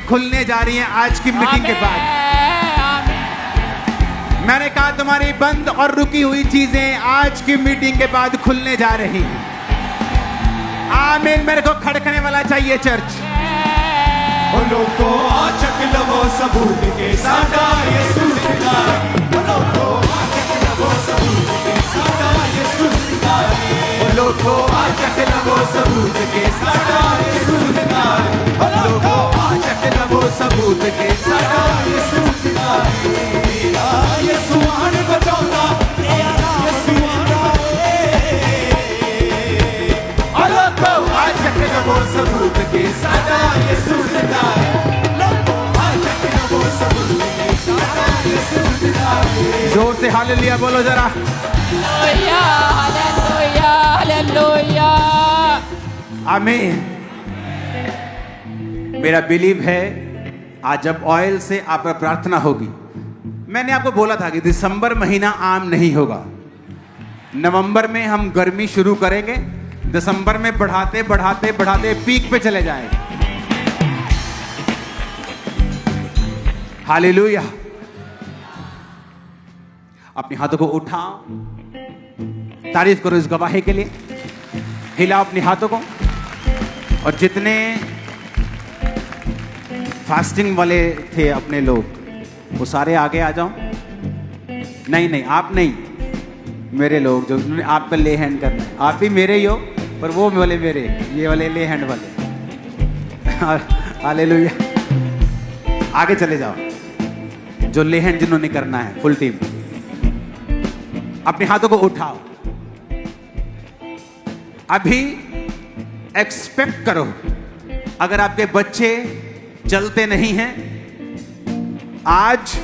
खुलने जा रही हैं आज की मीटिंग के बाद। मैंने कहा तुम्हारी बंद और रुकी हुई चीजें आज की मीटिंग के बाद खुलने जा रही हैं। आमीन। मेरे को खड़कने वाला चाहिए चर्च। लोगों आचक लवो सबूत के सादा यीशु जिंदा है। लोगों आचक लवो सबूत के सादा यीशु जिंदा है। लोगों आचक लवो सबूत के सादा यीशु जिंदा है। लोगों आचक लवो सबूत के सादा यीशु जिंदा है। यीशु आन बचाता यीशु आना लोगों आचक लवो सबूत के सादा यीशु जिंदा है। लोगों आचक लवो सबूत के सादा यीशु जिंदा है। जोर से हालेलुया बोलो जरा। Hallelujah hallelujah hallelujah. आमीन। मेरा बिलीव है आज जब ऑयल से आप पर प्रार्थना होगी, मैंने आपको बोला था कि दिसंबर महीना आम नहीं होगा। नवंबर में हम गर्मी शुरू करेंगे, दिसंबर में बढ़ाते बढ़ाते बढ़ाते पीक पे चले जाएंगे। हालेलुया। अपने हाथों को उठाओ, तारीफ करो इस गवाही के लिए। हिलाओ अपने हाथों को। और जितने फास्टिंग वाले थे अपने लोग, वो सारे आगे आ जाओ। नहीं नहीं, आप नहीं, मेरे लोग जो आप पे ले हैंड करना है। आप भी मेरे ही हो, पर वो वाले मेरे, ये वाले ले हैंड वाले। हालेलुया। आगे चले जाओ जो ले हैंड जिन्होंने करना है, फुल टीम। अपने हाथों को उठाओ। अभी एक्सपेक्ट करो, अगर आपके बच्चे चलते नहीं हैं, आज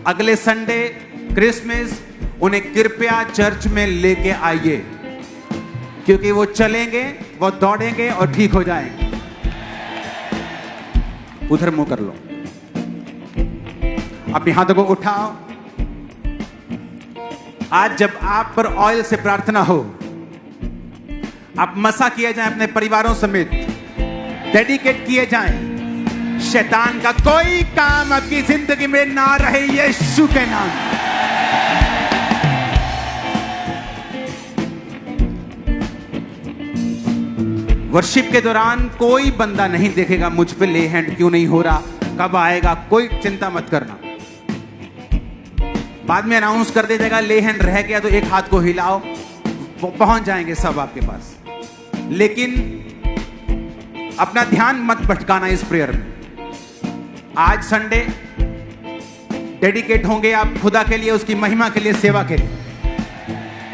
अगले संडे क्रिसमस उन्हें कृपया चर्च में लेके आइए, क्योंकि वो चलेंगे, वो दौड़ेंगे और ठीक हो जाएंगे। उधर मुंह कर लो। अपने हाथों को उठाओ। आज जब आप पर ऑयल से प्रार्थना हो, आप मसा किए जाएं अपने परिवारों समेत, डेडिकेट किए जाएं। शैतान का कोई काम आपकी जिंदगी में ना रहे, यीशु के नाम। वर्शिप के दौरान कोई बंदा नहीं देखेगा मुझ पे ले हैंड क्यों नहीं हो रहा, कब आएगा, कोई चिंता मत करना। बाद में अनाउंस कर दे जाएगा ले हैंड रह गया तो एक हाथ को हिलाओ, वो पहुंच जाएंगे सब आपके पास। लेकिन अपना ध्यान मत भटकाना इस प्रेयर में। आज संडे डेडिकेट होंगे आप खुदा के लिए, उसकी महिमा के लिए, सेवा के लिए,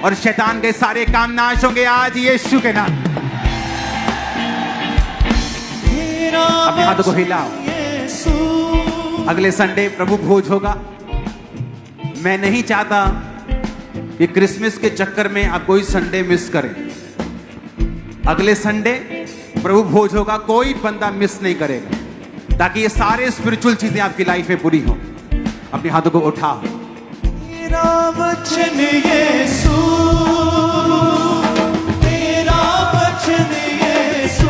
और शैतान के सारे काम नाश होंगे आज यीशु के नाम। अपने हाथों को हिलाओ। अगले संडे प्रभु भोज होगा। मैं नहीं चाहता कि क्रिसमस के चक्कर में आप कोई संडे मिस करें। अगले संडे प्रभु भोज होगा, कोई बंदा मिस नहीं करेगा, ताकि ये सारे स्पिरिचुअल चीजें आपकी लाइफ में पूरी हो। अपने हाथों को उठाओ। तेरा वचन यीशु, तेरा वचन यीशु,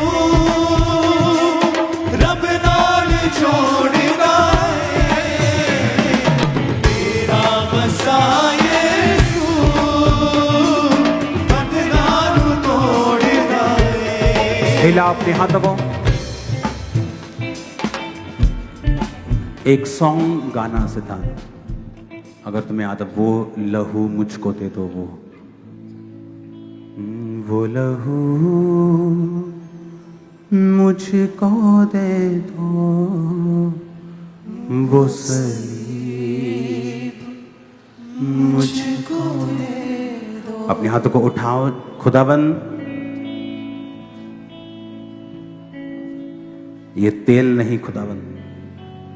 रब नाल जोड़दा है। तेरा मसा यीशु, बंधनां नूं तोड़दा है। हिलाओ अपने हाथों को। एक सॉन्ग गाना सिद्धांत, अगर तुम्हें याद है, वो लहू मुझको दे दो, वो लहू मुझको दे दो, वो सलीब मुझको दे दो। अपने हाथों को उठाओ। खुदाबंद, ये तेल नहीं खुदाबंद,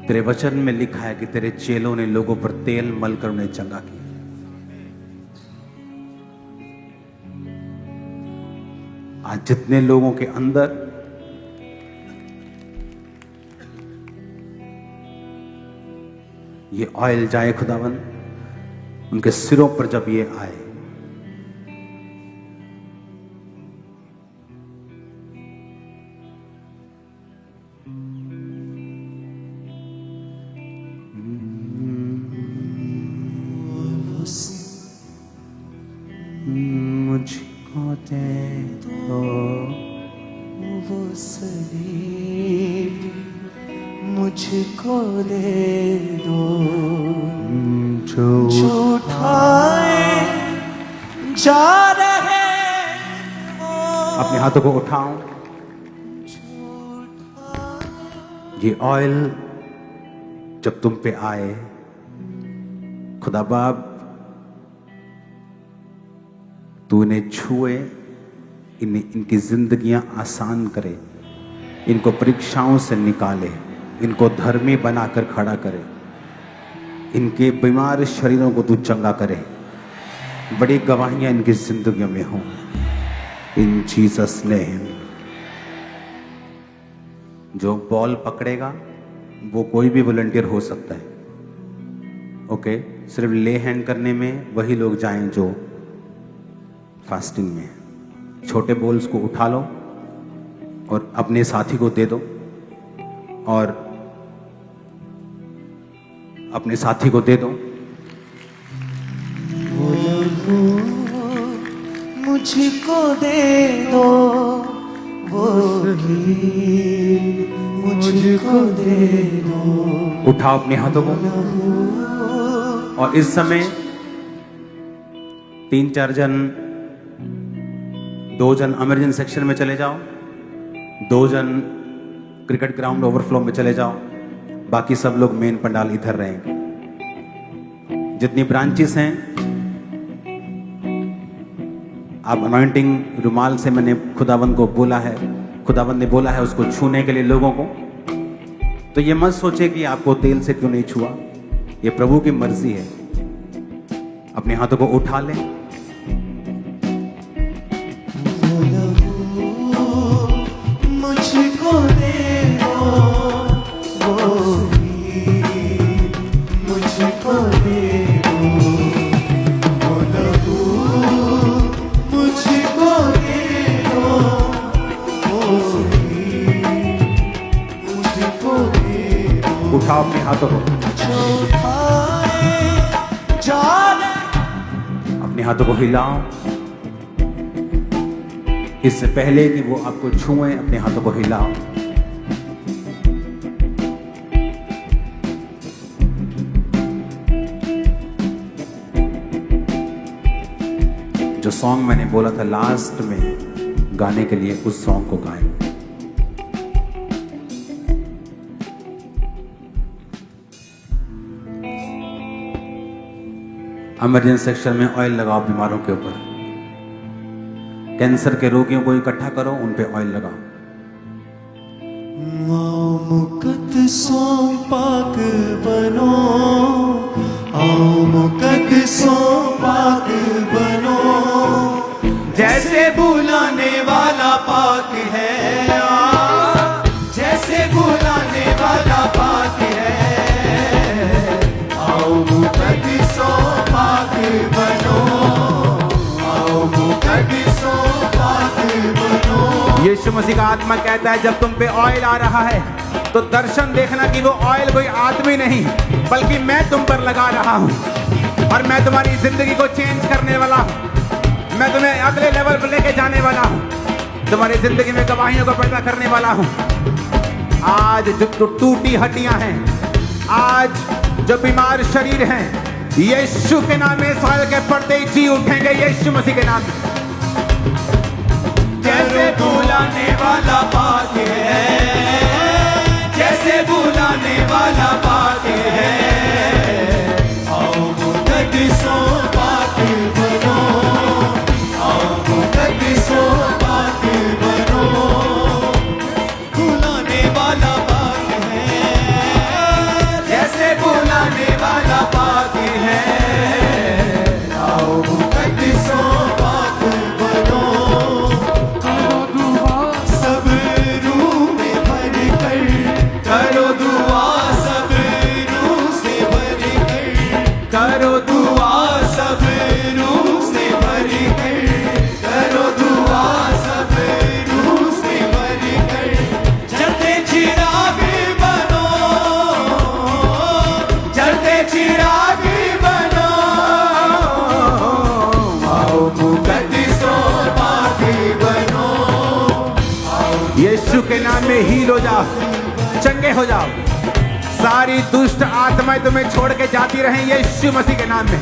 तेरे वचन में लिखा है कि तेरे चेलों ने लोगों पर तेल मलकर उन्हें चंगा किया। आज जितने लोगों के अंदर ये ऑयल जाए खुदावन, उनके सिरों पर जब ये आए, मुझको दे दो जो उठाए जा रहे अपने हाथों को उठाओ। ये ऑयल जब तुम पे आए, खुदा बाप तू इन्हें छुए, इनकी जिंदगियां आसान करे, इनको परीक्षाओं से निकाले, इनको धर्मी बनाकर खड़ा करे, इनके बीमार शरीरों को तू चंगा करे, बड़ी गवाहियां इनकी जिंदगियों में हों इन जीसस नेम। जो बॉल पकड़ेगा वो कोई भी वॉलंटियर हो सकता है, ओके? सिर्फ ले हैंड करने में वही लोग जाएं जो फास्टिंग में हैं। छोटे बॉल्स को उठा लो और अपने साथी को दे दो, और अपने साथी को दे दो। मुझको दे दो वो मुझको दे दो। उठाओ अपने हाथों को, और इस समय 3-4 जन, 2 जन इमरजेंसी सेक्शन में चले जाओ, 2 जन क्रिकेट ग्राउंड ओवरफ्लो में चले जाओ, बाकी सब लोग मेन पंडाल इधर रहेंगे। जितनी ब्रांचेस हैं, आप अनॉइंटिंग रुमाल से, मैंने खुदावंद को बोला है, खुदावंद ने बोला है उसको छूने के लिए लोगों को। तो ये मत सोचे कि आपको तेल से क्यों नहीं छुआ, ये प्रभु की मर्जी है। अपने हाथों को उठा लें। मुझको दे दो वो मुझको दे दो वो लहू, मुझको दे दो वो मुझको दे दो। उठाओ अपने हाथों को, अपने हाथों को हिलाओ। इससे पहले कि वो आपको छुएं, अपने हाथों को हिलाओ। जो सॉन्ग मैंने बोला था लास्ट में गाने के लिए, उस सॉन्ग को गाएं। इमरजेंसी सेक्शन में ऑयल लगाओ बीमारों के ऊपर। कैंसर के रोगियों को इकट्ठा करो, उन पे ऑयल लगाओ। आओ मुकद्दसों पाक बनो, आओ मुकद्दसों पाक बनो, जैसे बुलाने वाला पाक है, जैसे बुलाने वाला पाक है। आओ मुकद्दसों पाक बनो, आओ मुकद्दसों पाक बनो। यीशु मसीह का आत्मा कहता है जब तुम पे ऑयल आ रहा है तो दर्शन देखना कि वो ऑयल कोई आदमी नहीं बल्कि मैं तुम पर लगा रहा हूं, और मैं तुम्हारी जिंदगी को चेंज करने वाला हूं। मैं तुम्हें अगले लेवल पर लेके जाने वाला हूं, तुम्हारी जिंदगी में गवाहियों को पैदा करने वाला हूं। आज जो टूटी हड्डियां हैं, आज जो बीमार शरीर हैं, यीशु के नाम में साल के पर्दे जी उठेंगे, यीशु मसीह के नाम में। जैसे बुलाने वाला पाक है, जैसे बुलाने वाला पाक है। आओ मुकद्दसों पाक बनो, आओ मुकद्दसों पाक बनो, बुलाने वाला पाक है, जैसे बुलाने वाला पाक है। आओ मुकद्दसों पाक बनो, सब रूह में भर कर करो दुआ, सब रूह से भर कर करो दुआ, सब रूह से भर कर करो दुआ, सब रूह से भर कर। जलते चिराग बनो, जलते चिराग बनो, आओ मुकद्दसों पाक बनो। यीशु के नाम में हील हो जाओ, चंगे हो जाओ, सारी दुष्ट आत्माएं तुम्हें छोड़ के जाती रहें यीशु मसीह के नाम में।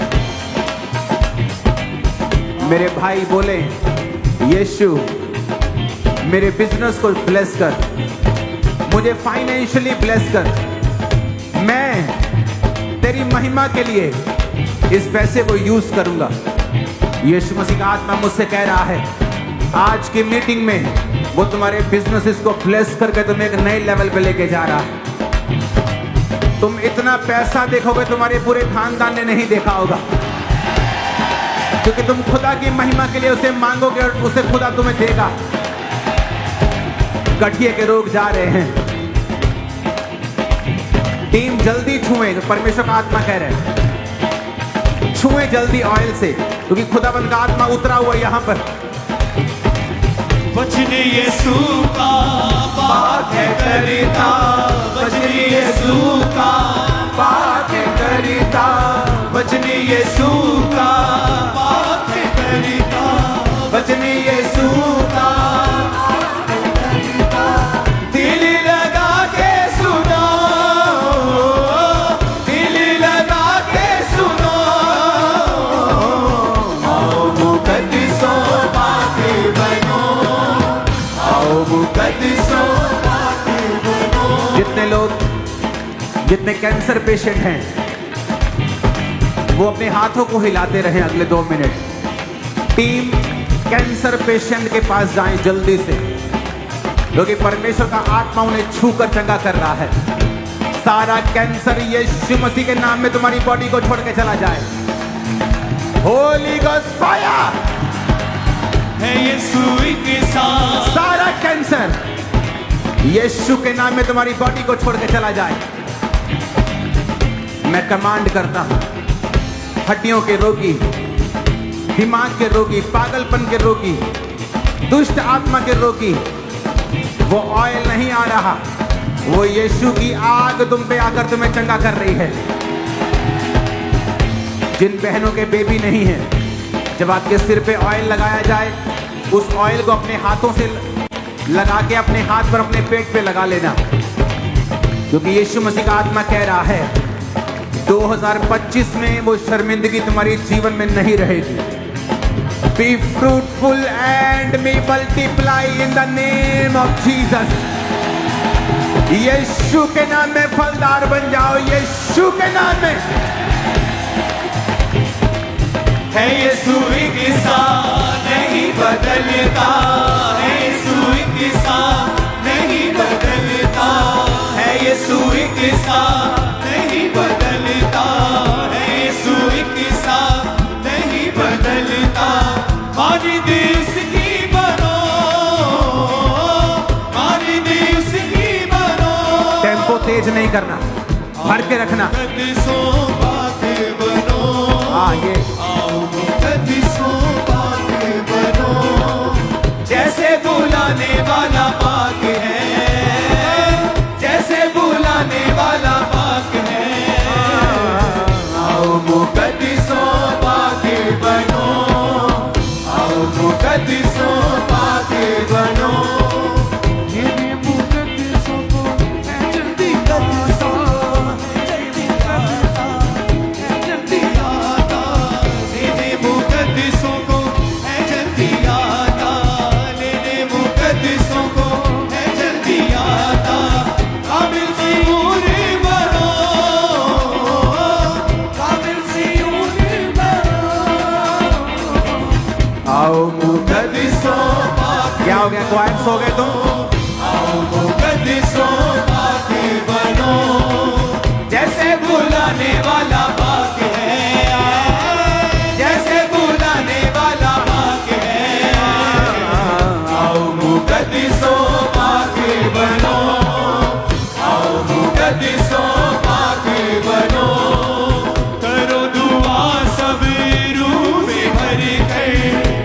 मेरे भाई बोले, यीशु मेरे बिजनेस को ब्लेस कर, मुझे फाइनेंशियली ब्लेस कर, मैं तेरी महिमा के लिए इस पैसे को यूज करूंगा। यीशु मसीह का आत्मा मुझसे कह रहा है आज की मीटिंग में वो तुम्हारे बिजनेस को ब्लेस करके तुम्हें एक नए लेवल पे लेके जा रहा है। तुम इतना पैसा देखोगे तुम्हारे पूरे खानदान ने नहीं देखा होगा, क्योंकि तुम खुदा की महिमा के लिए उसे मांगोगे और उसे खुदा तुम्हें देगा। गठिए के रोग जा रहे हैं। टीम जल्दी छुए, परमेश्वर का आत्मा कह रहे हैं छुए जल्दी ऑयल से, क्योंकि खुदाबंद का आत्मा उतरा हुआ यहाँ पर। वचन यीशु का बात है करता, वचन यीशु का बात है करता, वचन यीशु का बात है करता, वचन यीशु का दिल लगा के सुनो, दिल लगा के सुनो, आओ मुकद्दसों बातें बनो, आओ मुकद्दसों बातें बनो। जितने लोग, जितने कैंसर पेशेंट हैं वो अपने हाथों को हिलाते रहें अगले 2 मिनट। टीम कैंसर पेशेंट के पास जाएं जल्दी से, क्योंकि परमेश्वर का आत्मा उन्हें छूकर चंगा कर रहा है। सारा कैंसर यीशु मसीह के नाम में तुम्हारी बॉडी को छोड़ के चला जाए। होली गॉस्ट फायर है यीशु के साथ, सारा कैंसर यीशु के नाम में तुम्हारी बॉडी को छोड़ के चला जाए। मैं कमांड करता हूं, हड्डियों के रोगी, दिमाग के रोगी, पागलपन के रोगी, दुष्ट आत्मा के रोगी, वो ऑयल नहीं आ रहा, वो यीशु की आग तुम पे आकर तुम्हें चंगा कर रही है। जिन बहनों के बेबी नहीं है, जब आपके सिर पे ऑयल लगाया जाए, उस ऑयल को अपने हाथों से लगा के अपने हाथ पर अपने पेट पे लगा लेना, क्योंकि यीशु मसीह का आत्मा कह रहा है 2025 में वो शर्मिंदगी तुम्हारी जीवन में नहीं रहेगी। Be fruitful and may multiply in the name of Jesus. यीशु के नाम में फलदार बन जाओ, यीशु के नाम में। है यीशु के साथ नहीं बदलता, है यीशु के साथ नहीं बदलता, है यीशु के साथ नहीं बदलता, है यीशु के साथ नहीं बदलता। मारी देश की बनो, मारी देश की बनो, टेम्पो तेज नहीं करना, भर के रखना। मुकद्दसों बातें बनो, ये आओ मुकद्दसों बातें बनो, जैसे बुलाने वाला पाक है, जैसे बुलाने वाला पाक है, आओ मुकद्दसों बातें बनो, आओ मुकद्दसों बातें बनो। मेरे मुकद्दसों को जल्दी कद्दसों, जल्दी कद्दसों, जल्दी आता, मेरे मुकद्दसों को है जल्दी आता, मेरे मुकद्दसों को है जल्दी आता। काबिल सियूर बनो, काबिल सियूर बनो, आओ मुकद्दसों बातें क्या हो गया, क्वाइट सो गए तुम? आओ मुकद्दसों बातें बनो, जैसे बुलाने वाला पाक है, जैसे बुलाने वाला पाक है, आओ मुकद्दसों बातें बनो, आओ मुकद्दसों बातें बनो। करो दुआ सब रूह से भर कर,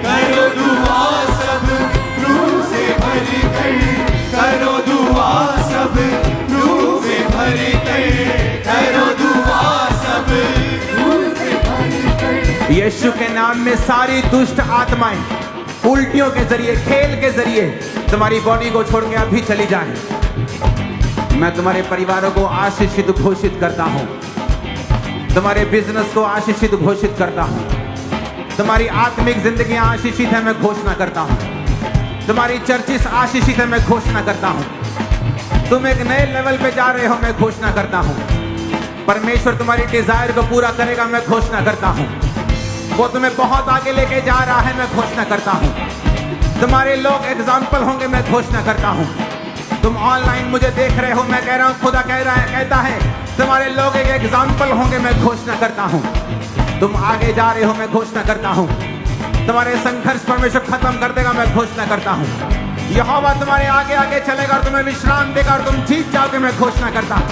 करो दुआ सब रूह से भर कर, करो दुआ सब रूह से भर कर, करो दुआ सब रूह से भर कर। यीशु के नाम में सारी दुष्ट आत्माएं उल्टियों के जरिए, खेल के जरिए तुम्हारी बॉडी को छोड़ के अभी चली जाएं। मैं तुम्हारे परिवारों को आशीषित घोषित करता हूं। तुम्हारे बिजनेस को आशीषित घोषित करता हूं। तुम्हारी आत्मिक जिंदगियां आशीषित है, मैं घोषणा करता हूं। तुम्हारी चर्चिस आशीषित है, मैं घोषणा करता हूं। तुम एक नए लेवल पे जा रहे हो, मैं घोषणा करता हूं। परमेश्वर तुम्हारी डिजायर को पूरा करेगा, मैं घोषणा करता हूं। वो तुम्हें बहुत आगे लेके जा रहा है, मैं घोषणा करता हूं। तुम्हारे लोग एग्जाम्पल होंगे, मैं घोषणा करता हूं। तुम ऑनलाइन मुझे देख रहे हो, मैं कह रहा हूं, खुदा कहता है तुम्हारे लोग एक एग्जाम्पल होंगे, मैं घोषणा करता हूं। तुम आगे जा रहे हो, मैं घोषणा करता हूं। तुम्हारे संघर्ष परमेश्वर खत्म कर देगा, मैं घोषणा करता हूं। यहोवा तुम्हारे आगे आगे चलेगा और तुम्हें विश्राम देगा और तुम जीत जाओगे, मैं घोषणा करता हूं।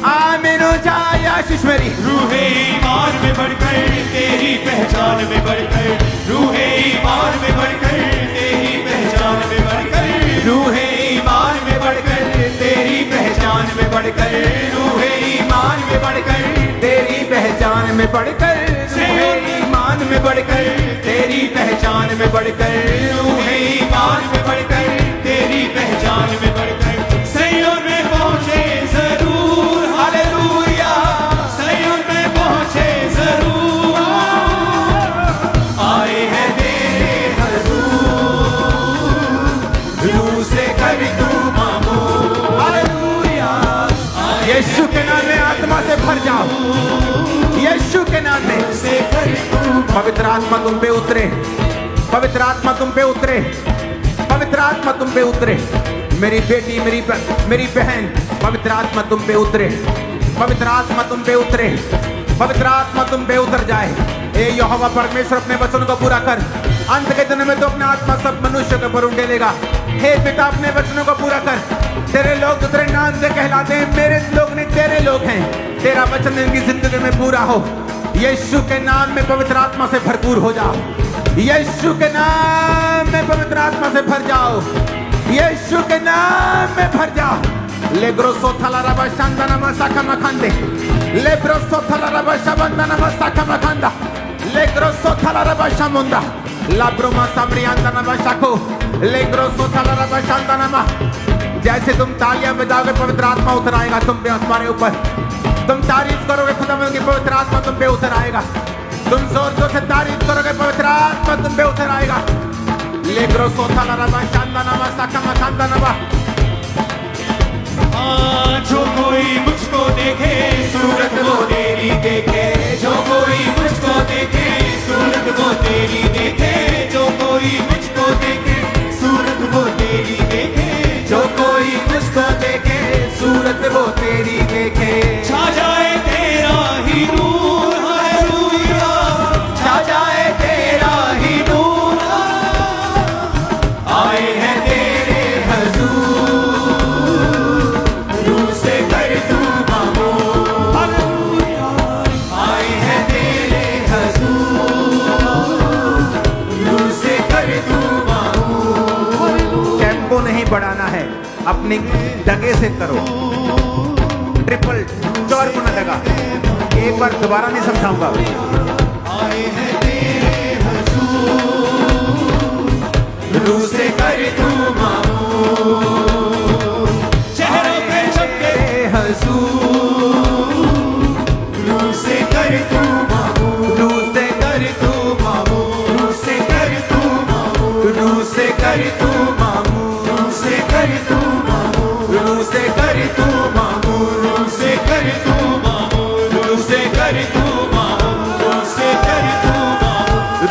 आमीन हो जाए आशीष मेरी। रूहे ईमान में बढ़कर तेरी पहचान में बढ़कर, रूहे ईमान में बढ़कर तेरी पहचान में बढ़कर, रूहे ईमान में बढ़कर तेरी पहचान में बढ़कर, रूहे ईमान में बढ़कर तेरी पहचान में बढ़कर, रूहे ईमान में बढ़कर तेरी पहचान में बढ़कर, रूहे ईमान में बढ़कर तेरी पहचान में बढ़कर, सैयों में पहुंचे जरूर, हालेलुया, सैयों में पहुंचे जरूर, आए हैं तेरे हुजूर, रूह से कर तू मामूर, हालेलुया, यीशु के नाम में आत्मा से भर जाओ। यीशु के नाम में से कर तू, पवित्र आत्मा तुम पे उतरे। पवित्र आत्मा तुम पे उतरे। पवित्र आत्मा तुम पे उतरे। मेरी बेटी, मेरी बहन, पवित्र आत्मा तुम पे उतरे। पवित्र आत्मा तुम पे उतरे। पवित्र आत्मा तुम पे उतर जाए। ए यहोवा परमेश्वर, अपने वचन को पूरा कर। अंत के दिन में तो अपना आत्मा सब मनुष्य के ऊपर उंडेलेगा। हे पिता, अपने वचनों को पूरा कर। तेरे लोग तो तेरे नाम से कहलाते हैं, मेरे लोग नहीं तेरे लोग हैं। तेरा वचन इनकी जिंदगी में पूरा हो। यीशु के नाम में पवित्र आत्मा से भरपूर हो जाओ। यीशु के नाम में पवित्र आत्मा से भर जाओ। यीशु के नाम में भर जाओ। लेग्रोसो थला रबा शांदाना मसाका मखंदे, लेग्रोसो थला रबा शाबंदाना मसाका मखंदा, लेग्रोसो थला रबा शामुंदा, लाब्रोमा सामरियांदाना मसाको, लेग्रोसो थला रबा शांदाना मा। जैसे तुम तालियां बजाओगे, पवित्र आत्मा उतर आएगा तुम पे, तुम्हारे ऊपर। तुम तारीफ करोगे, खुदावंद की पवित्र आत्मा तुम पे उतर आएगा। तुम जोर से तारीफ करोगे, पवित्र आत्मा तुम पे उतर आएगा। लेग्रोसो थला रबा शांदाना मसाका मखंदाना मा। जो कोई मुझको देखे सूरत वो तेरी देखे, जो कोई मुझको देखे सूरत वो तेरी देखे, जो कोई मुझको देखे सूरत वो तेरी देखे, जो कोई मुझको देखे सूरत वो तेरी देखे। छा जाए तेरा ही नूर, हालेलुया, छा जाए तेरा ही नूर, आए हैं तेरे हुजूर, रूह से कर तू मामूर, हालेलुया, आए हैं तेरे हुजूर, रूह से कर तू मामूर। टेम्पो नहीं बढ़ाना है, अपनी जगह से करो। ट्रिपल चौर पुनः लगा। एक बार दोबारा नहीं समझाऊंगा। आए हैं तेरे हुजूर, रूह से कर तू मामूर, चेहरों पे चमके हुजूर, रूह से कर तू मामूर, रूह से कर तू मामूर, रूह से कर तू मामूर, रूह से कर तू मामूर, रूह से कर तू मामूर, रूह से कर तू मामूर, रूह से कर तू मामूर,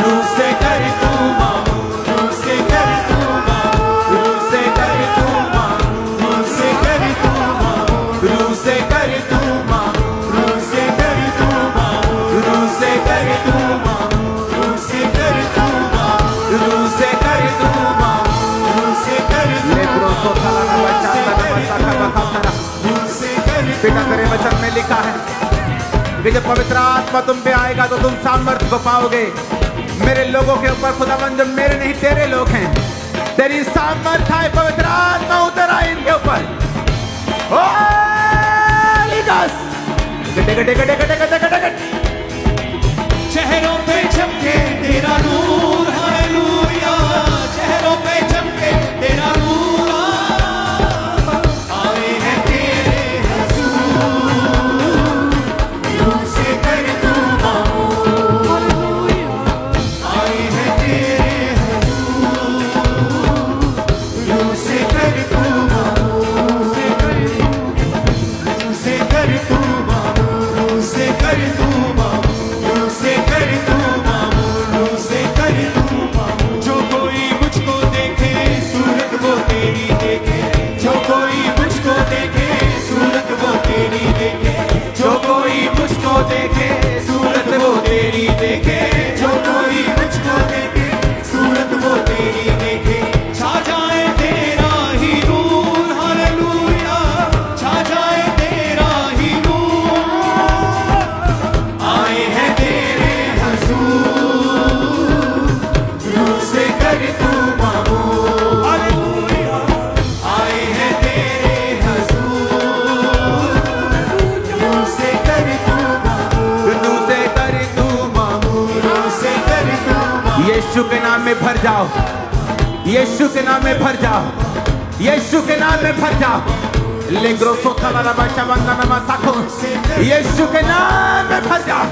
रूह से कर तू मामूर, रूह से कर तू मामूर, रूह से कर तू मामूर, रूह से कर तू मामूर, रूह से कर तू मामूर, रूह से कर तू मामूर, रूह से कर तू मामूर, रूह से कर तू मामूर, रूह से कर तू मामूर, रूह से कर तू मामूर, रूह से कर तू मामूर, रूह से कर तू लेग्रोसो थला रबा शांदाना मसाका मखंदा। रूह से कर तू। बेटा, तेरे वचन में लिखा है कि जब पवित्र आत्मा तुम पे आएगा तो तुम सामर्थ्य को पाओगे। मेरे लोगों के ऊपर खुदावंद, जो मेरे नहीं तेरे लोग हैं, तेरी सामर्थ्य है। पवित्र आत्मा उतर आए इनके ऊपर। होली गॉस्ट। चेहरों पे चमके तेरा नूर, हालेलुया, चेहरों पे चमके तेरा नूर, आए हैं तेरे में भर जाओ, यीशु के नाम में भर जाओ, यीशु के नाम में भर जाओ। लेग्रो सोथा वाला बादशाह बंदा नमा साखो, यीशु के नाम में भर जाओ।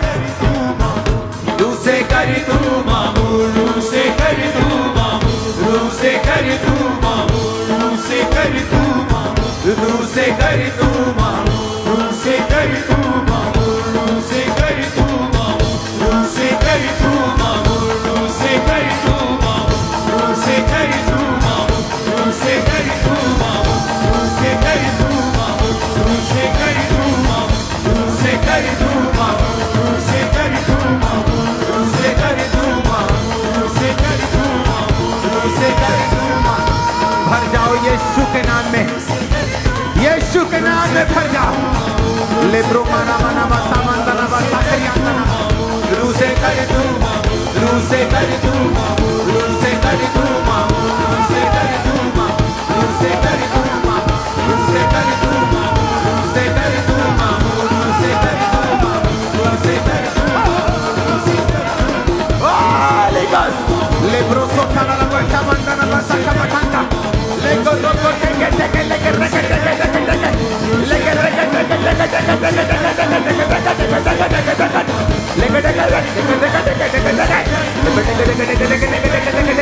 रूसे कर तू मामूर, रूसे कर तू मामूर, रूसे कर तू मामूर, रूसे कर तू मामूर, रूसे कर तू मामूर, रूसे कर तू मामूर, रूसे कर तू मामूर, रूसे कर तू मामूर, रूसे कर तू मामूर, रूसे कर तू मामूर, रूसे कर तू मामूर, रूसे कर तू मामूर, रूसे कर तू मामूर, रूसे कर तू मामूर, रूसे कर तू मामूर, रूसे कर तू मामूर, रूसे कर तू मामूर, रूसे कर तू मामूर। भर जाओ यीशु के नाम में, यीशु के नाम में भर जाओ। लेब्रो माना माना मासा मंदना मासा करियाना, रूसे कर तू, रूसे कर तू, रूसे कर तू मामू, रूसे कर तू मामू, रूसे कर तू मामू, रूसे कर तू मामू, रूसे कर तू मामू, रूसे कर तू मामू, रूसे कर तू मामू, रूसे कर तू। होली गॉस्ट लेब्रो सोखा वाला बच्चा मंदना मासा कमठंगा, लेको रोको टेके टेके लेके रेके टेके टेके टेके लेके रेके टेके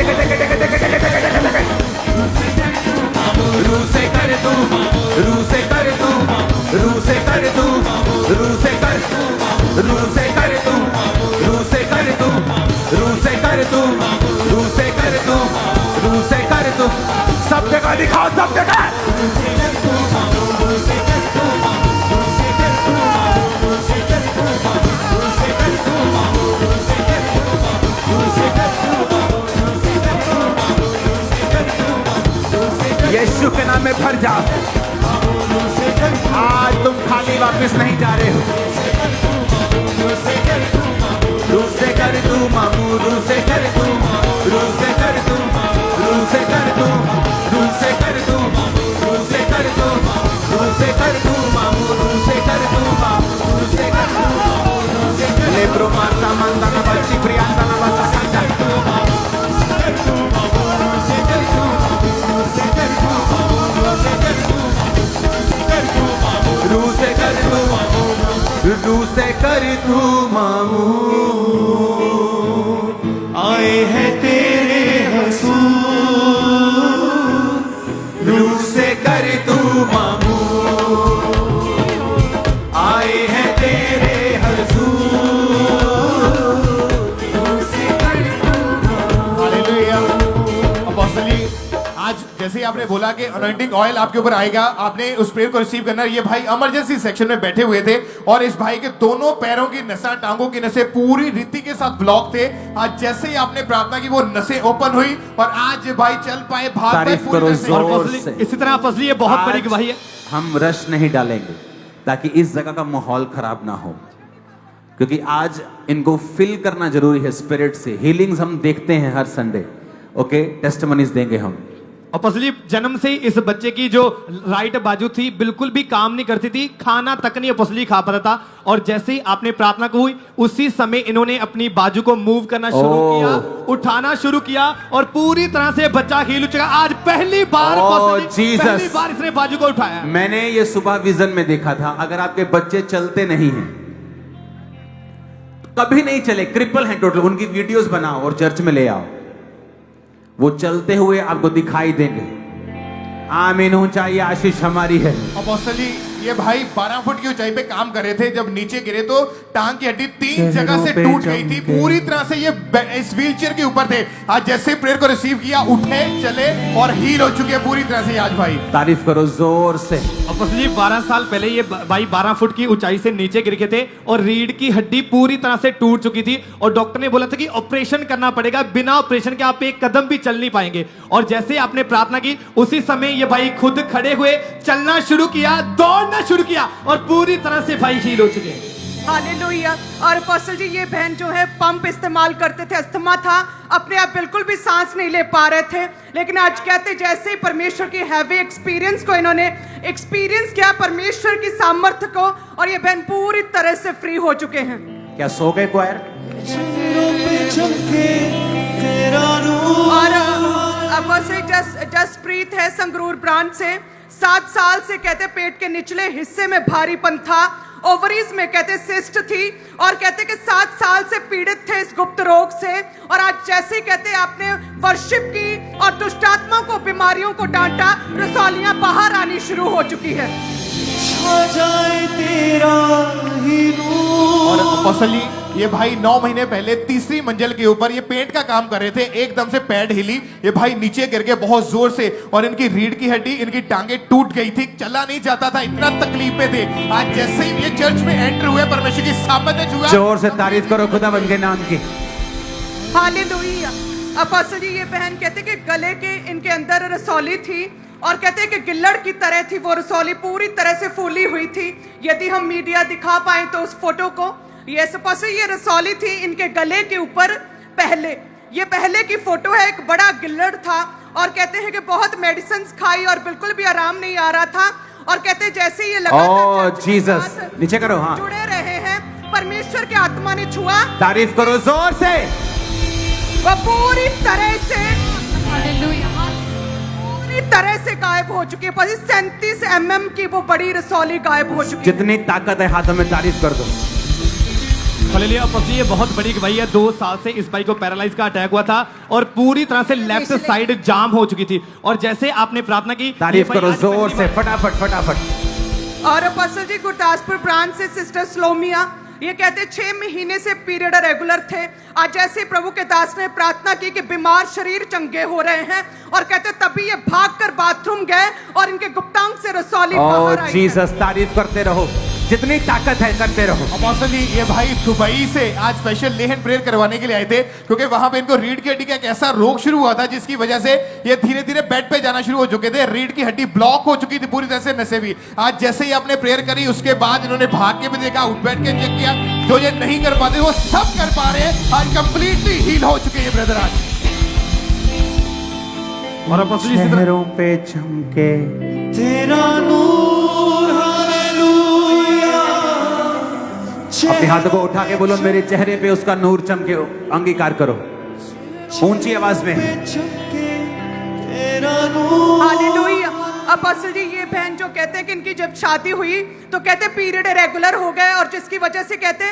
टेके टेके टेके टेके रूसे कर तू, रूसे कर तू, रूसे कर तू, रूसे कर, रूसे कर तू, रूसे कर तू, रूसे कर तू, रूसे कर तू, रूसे कर तू। सब जगह दिखाओ, सब जगह। यीशु के नाम में भर जाओ। आज तुम खाली वापस नहीं जा रहे हो। रूसे कर तू मामू, रूसे कर तू, रूसे कर तू, रूसे कर तू, रूसे कर तू, रूसे कर तू, रूसे कर तू मामू, रूसे कर तू मामू, रूसे कर तू, रूसे कर तू। लेब्रो मासा मंदना बच्ची प्रियांदा ना बसा कंजा। रूसे कर तू मामू, रूसे कर तू मामू। आए हैं तेरे हसूर, रूसे कर तू मामू। आए हैं तेरे हसूर, रूसे कर तू मामू। हालेलुया। अपोस्टली आज जैसे ही आपने बोला कि अनॉइंटिंग ऑयल आपके ऊपर आएगा, आपने उस प्रेयर को रिसीव करना है। ये भाई इमरजेंसी सेक्शन में बैठे हुए थे और इस भाई के दोनों पैरों की नसें, टांगों की नसें पूरी रीति के साथ ब्लॉक थे। आज जैसे ही आपने प्रार्थना की वो नसें ओपन हुई और आज भाई चल पाए, भाग पाए तारीफ पूरी करो तरह से। जोर और से। इसी तरह फजली ये बहुत बड़ी आज गवाही है। हम रश नहीं डालेंगे ताकि इस जगह का माहौल खराब ना हो, क्योंकि आज इनको फिल करना जरूरी है स्पिरिट से। हीलिंग्स हम देखते हैं हर संडे, ओके, टेस्टिमनीज देंगे हम। और फजली जन्म से ही इस बच्चे की जो राइट बाजू थी बिल्कुल भी काम नहीं करती थी, खाना तक नहीं फसली खा पाता था। और जैसे ही आपने प्रार्थना को हुई उसी समय इन्होंने अपनी बाजू को मूव करना शुरू किया, उठाना शुरू किया और पूरी तरह से बच्चा हील हो चुका। आज पहली बार पहली बार इसने बाजू को उठाया। मैंने ये सुबह विजन में देखा था, अगर आपके बच्चे चलते नहीं हैं, कभी नहीं चले, क्रिपल हैं टोटल, उनकी वीडियोस बनाओ और चर्च में ले आओ, वो चलते हुए आपको दिखाई देंगे। आमीन। ऊंचाई आशीष हमारी है। अपोस्टली ये भाई 12 फुट की ऊंचाई पे काम कर रहे थे, जब नीचे गिरे तो टांग की हड्डी 3 जगह से टूट गई थी। पूरी तरह से ये इस व्हीलचेयर के ऊपर थे। आज जैसे प्रेयर को रिसीव किया, उठे, चले और हील हो चुके हैं पूरी तरह से। आज भाई तारीफ करो जोर से। अपोस्टली 12 साल पहले ये भाई 12 फुट की ऊंचाई से नीचे गिर गए थे और रीढ़ की हड्डी पूरी तरह से टूट चुकी थी और डॉक्टर ने बोला था कि ऑपरेशन करना पड़ेगा, बिना ऑपरेशन के आप एक कदम भी चल नहीं पाएंगे। और जैसे आपने प्रार्थना की उसी समय ये भाई खुद खड़े हुए, चलना शुरू किया, दौड़ना शुरू किया और पूरी तरह से भाई हील हो चुके हैं। हालेलुया। और अपोस्टल जी ये बहन जो है पंप इस्तेमाल करते थे, अस्थमा था, अपने आप बिल्कुल भी सांस नहीं ले पा रहे थे, लेकिन आज कहते जैसे ही परमेश्वर की हैवी एक्सपीरियंस को इन्होंने एक्सपीरियंस किया, परमेश्वर की सामर्थ्य को, और ये बहन पूरी तरह से फ्री हो चुके हैं। क्या सो गए क्वायर? चेहरों पे चमके और अपोस्टल जसप्रीत है संगरूर ब्रांच से। 7 साल से कहते पेट के निचले हिस्से में भारीपन था, ओवरीज में कहते सिस्ट थी और कहते कि 7 साल से पीड़ित थे इस गुप्त रोग से। और आज जैसे ही कहते आपने वर्शिप की और दुष्टात्मा को, बीमारियों को डांटा, रसौलियां बाहर आनी शुरू हो चुकी है। और अपोस्टल जी, ये भाई 9 महीने पहले तीसरी मंजिल के ऊपर ये पेंट का काम कर रहे थे, एकदम से पैड हिली, ये भाई नीचे गिर गए बहुत जोर से और इनकी रीढ़ की हड्डी, इनकी टांगे टूट गई थी, चला नहीं जाता था, इतना तकलीफ में थे। आज जैसे ही ये चर्च में एंटर हुए, परमेश्वर की सामर्थ्य छुआ। जोर से तारीफ करो खुदावंद के नाम की। हालेलुया। अपोस्टल जी, ये बहन कहते कि गले के इनके अंदर रसौली थी और कहते हैं कि गिल्लड़ की तरह थी वो रसौली, पूरी तरह से फूली हुई थी। यदि हम मीडिया दिखा पाए तो उस फोटो को, ये सपोज ये रसौली थी इनके गले के ऊपर पहले, ये पहले की फोटो है। एक बड़ा गिल्लड़ था और कहते हैं कि बहुत मेडिसिन खाई और बिल्कुल भी आराम नहीं आ रहा था। और कहते हैं जैसे ये लगातार चर्च के जीसस, साथ नीचे करो, हाँ, जुड़े रहे हैं, परमेश्वर के आत्मा ने छुआ, तारीफ करो जोर से। वो पूरी तरह से हालेलुया। पूरी तरह से गायब हो चुकी है। 37 mm की वो बड़ी रसौली गायब हो चुकी है। जितनी ताकत है हाथों में तारीफ कर दो। हालेलुया। अपोस्टल, ये बहुत बड़ी गवाही है। 2 साल से इस भाई को पैरालाइज का अटैक हुआ था और पूरी तरह से लेफ्ट साइड जाम हो चुकी थी। और जैसे आपने प्रार्थना की, तारीफ ये भाई करो आज जोर पहली से, बार- फटाफट फटाफट। और अपोस्टल जी, गुरदासपुर ब्रांच से सिस्टर स्लोमिया, ये कहते 6 महीने से पीरियड रेगुलर थे। आज जैसे प्रभु के दास ने प्रार्थना की कि बीमार शरीर चंगे हो रहे हैं और कहते तभी ये भागकर बाथरूम गए और इनके गुप्तांग से रसौली बाहर आई है। जीसस, तारीफ करते रहो, जितनी ताकत है करते रहो। अपोस्टल जी, ये भाई दुबई से आज स्पेशल लेहन प्रेयर करवाने के लिए आए थे, क्योंकि वहां पे इनको रीढ़ की हड्डी का एक ऐसा रोग शुरू हुआ था जिसकी वजह से ये धीरे धीरे बेड पे जाना शुरू हो चुके थे। रीढ़ की हड्डी ब्लॉक हो चुकी थी पूरी तरह से, नसें भी। आज जैसे ही आपने प्रेयर करी, उसके बाद इन्होंने भाग के भी देखा, उठ बैठ के चेक किया, जो ये नहीं कर पाते वो सब कर पा रहे हैं। आज कंप्लीटली हील हो चुके हैं ब्रदर आज। और अपोस्टल जी, इसी तरह चेहरों पे चमके तेरा नूर, हालेलुया। अपने हाथों को उठा के बोलो, मेरे चेहरे पे उसका नूर चमके। अंगीकार करो ऊंची आवाज में। चमके तेरा नूर। हालेलुया। अपोस्टल जी, ये बहन जो कहते हैं कि इनकी जब शादी हुई तो कहते पीरियड रेगुलर हो गए और जिसकी वजह से कहते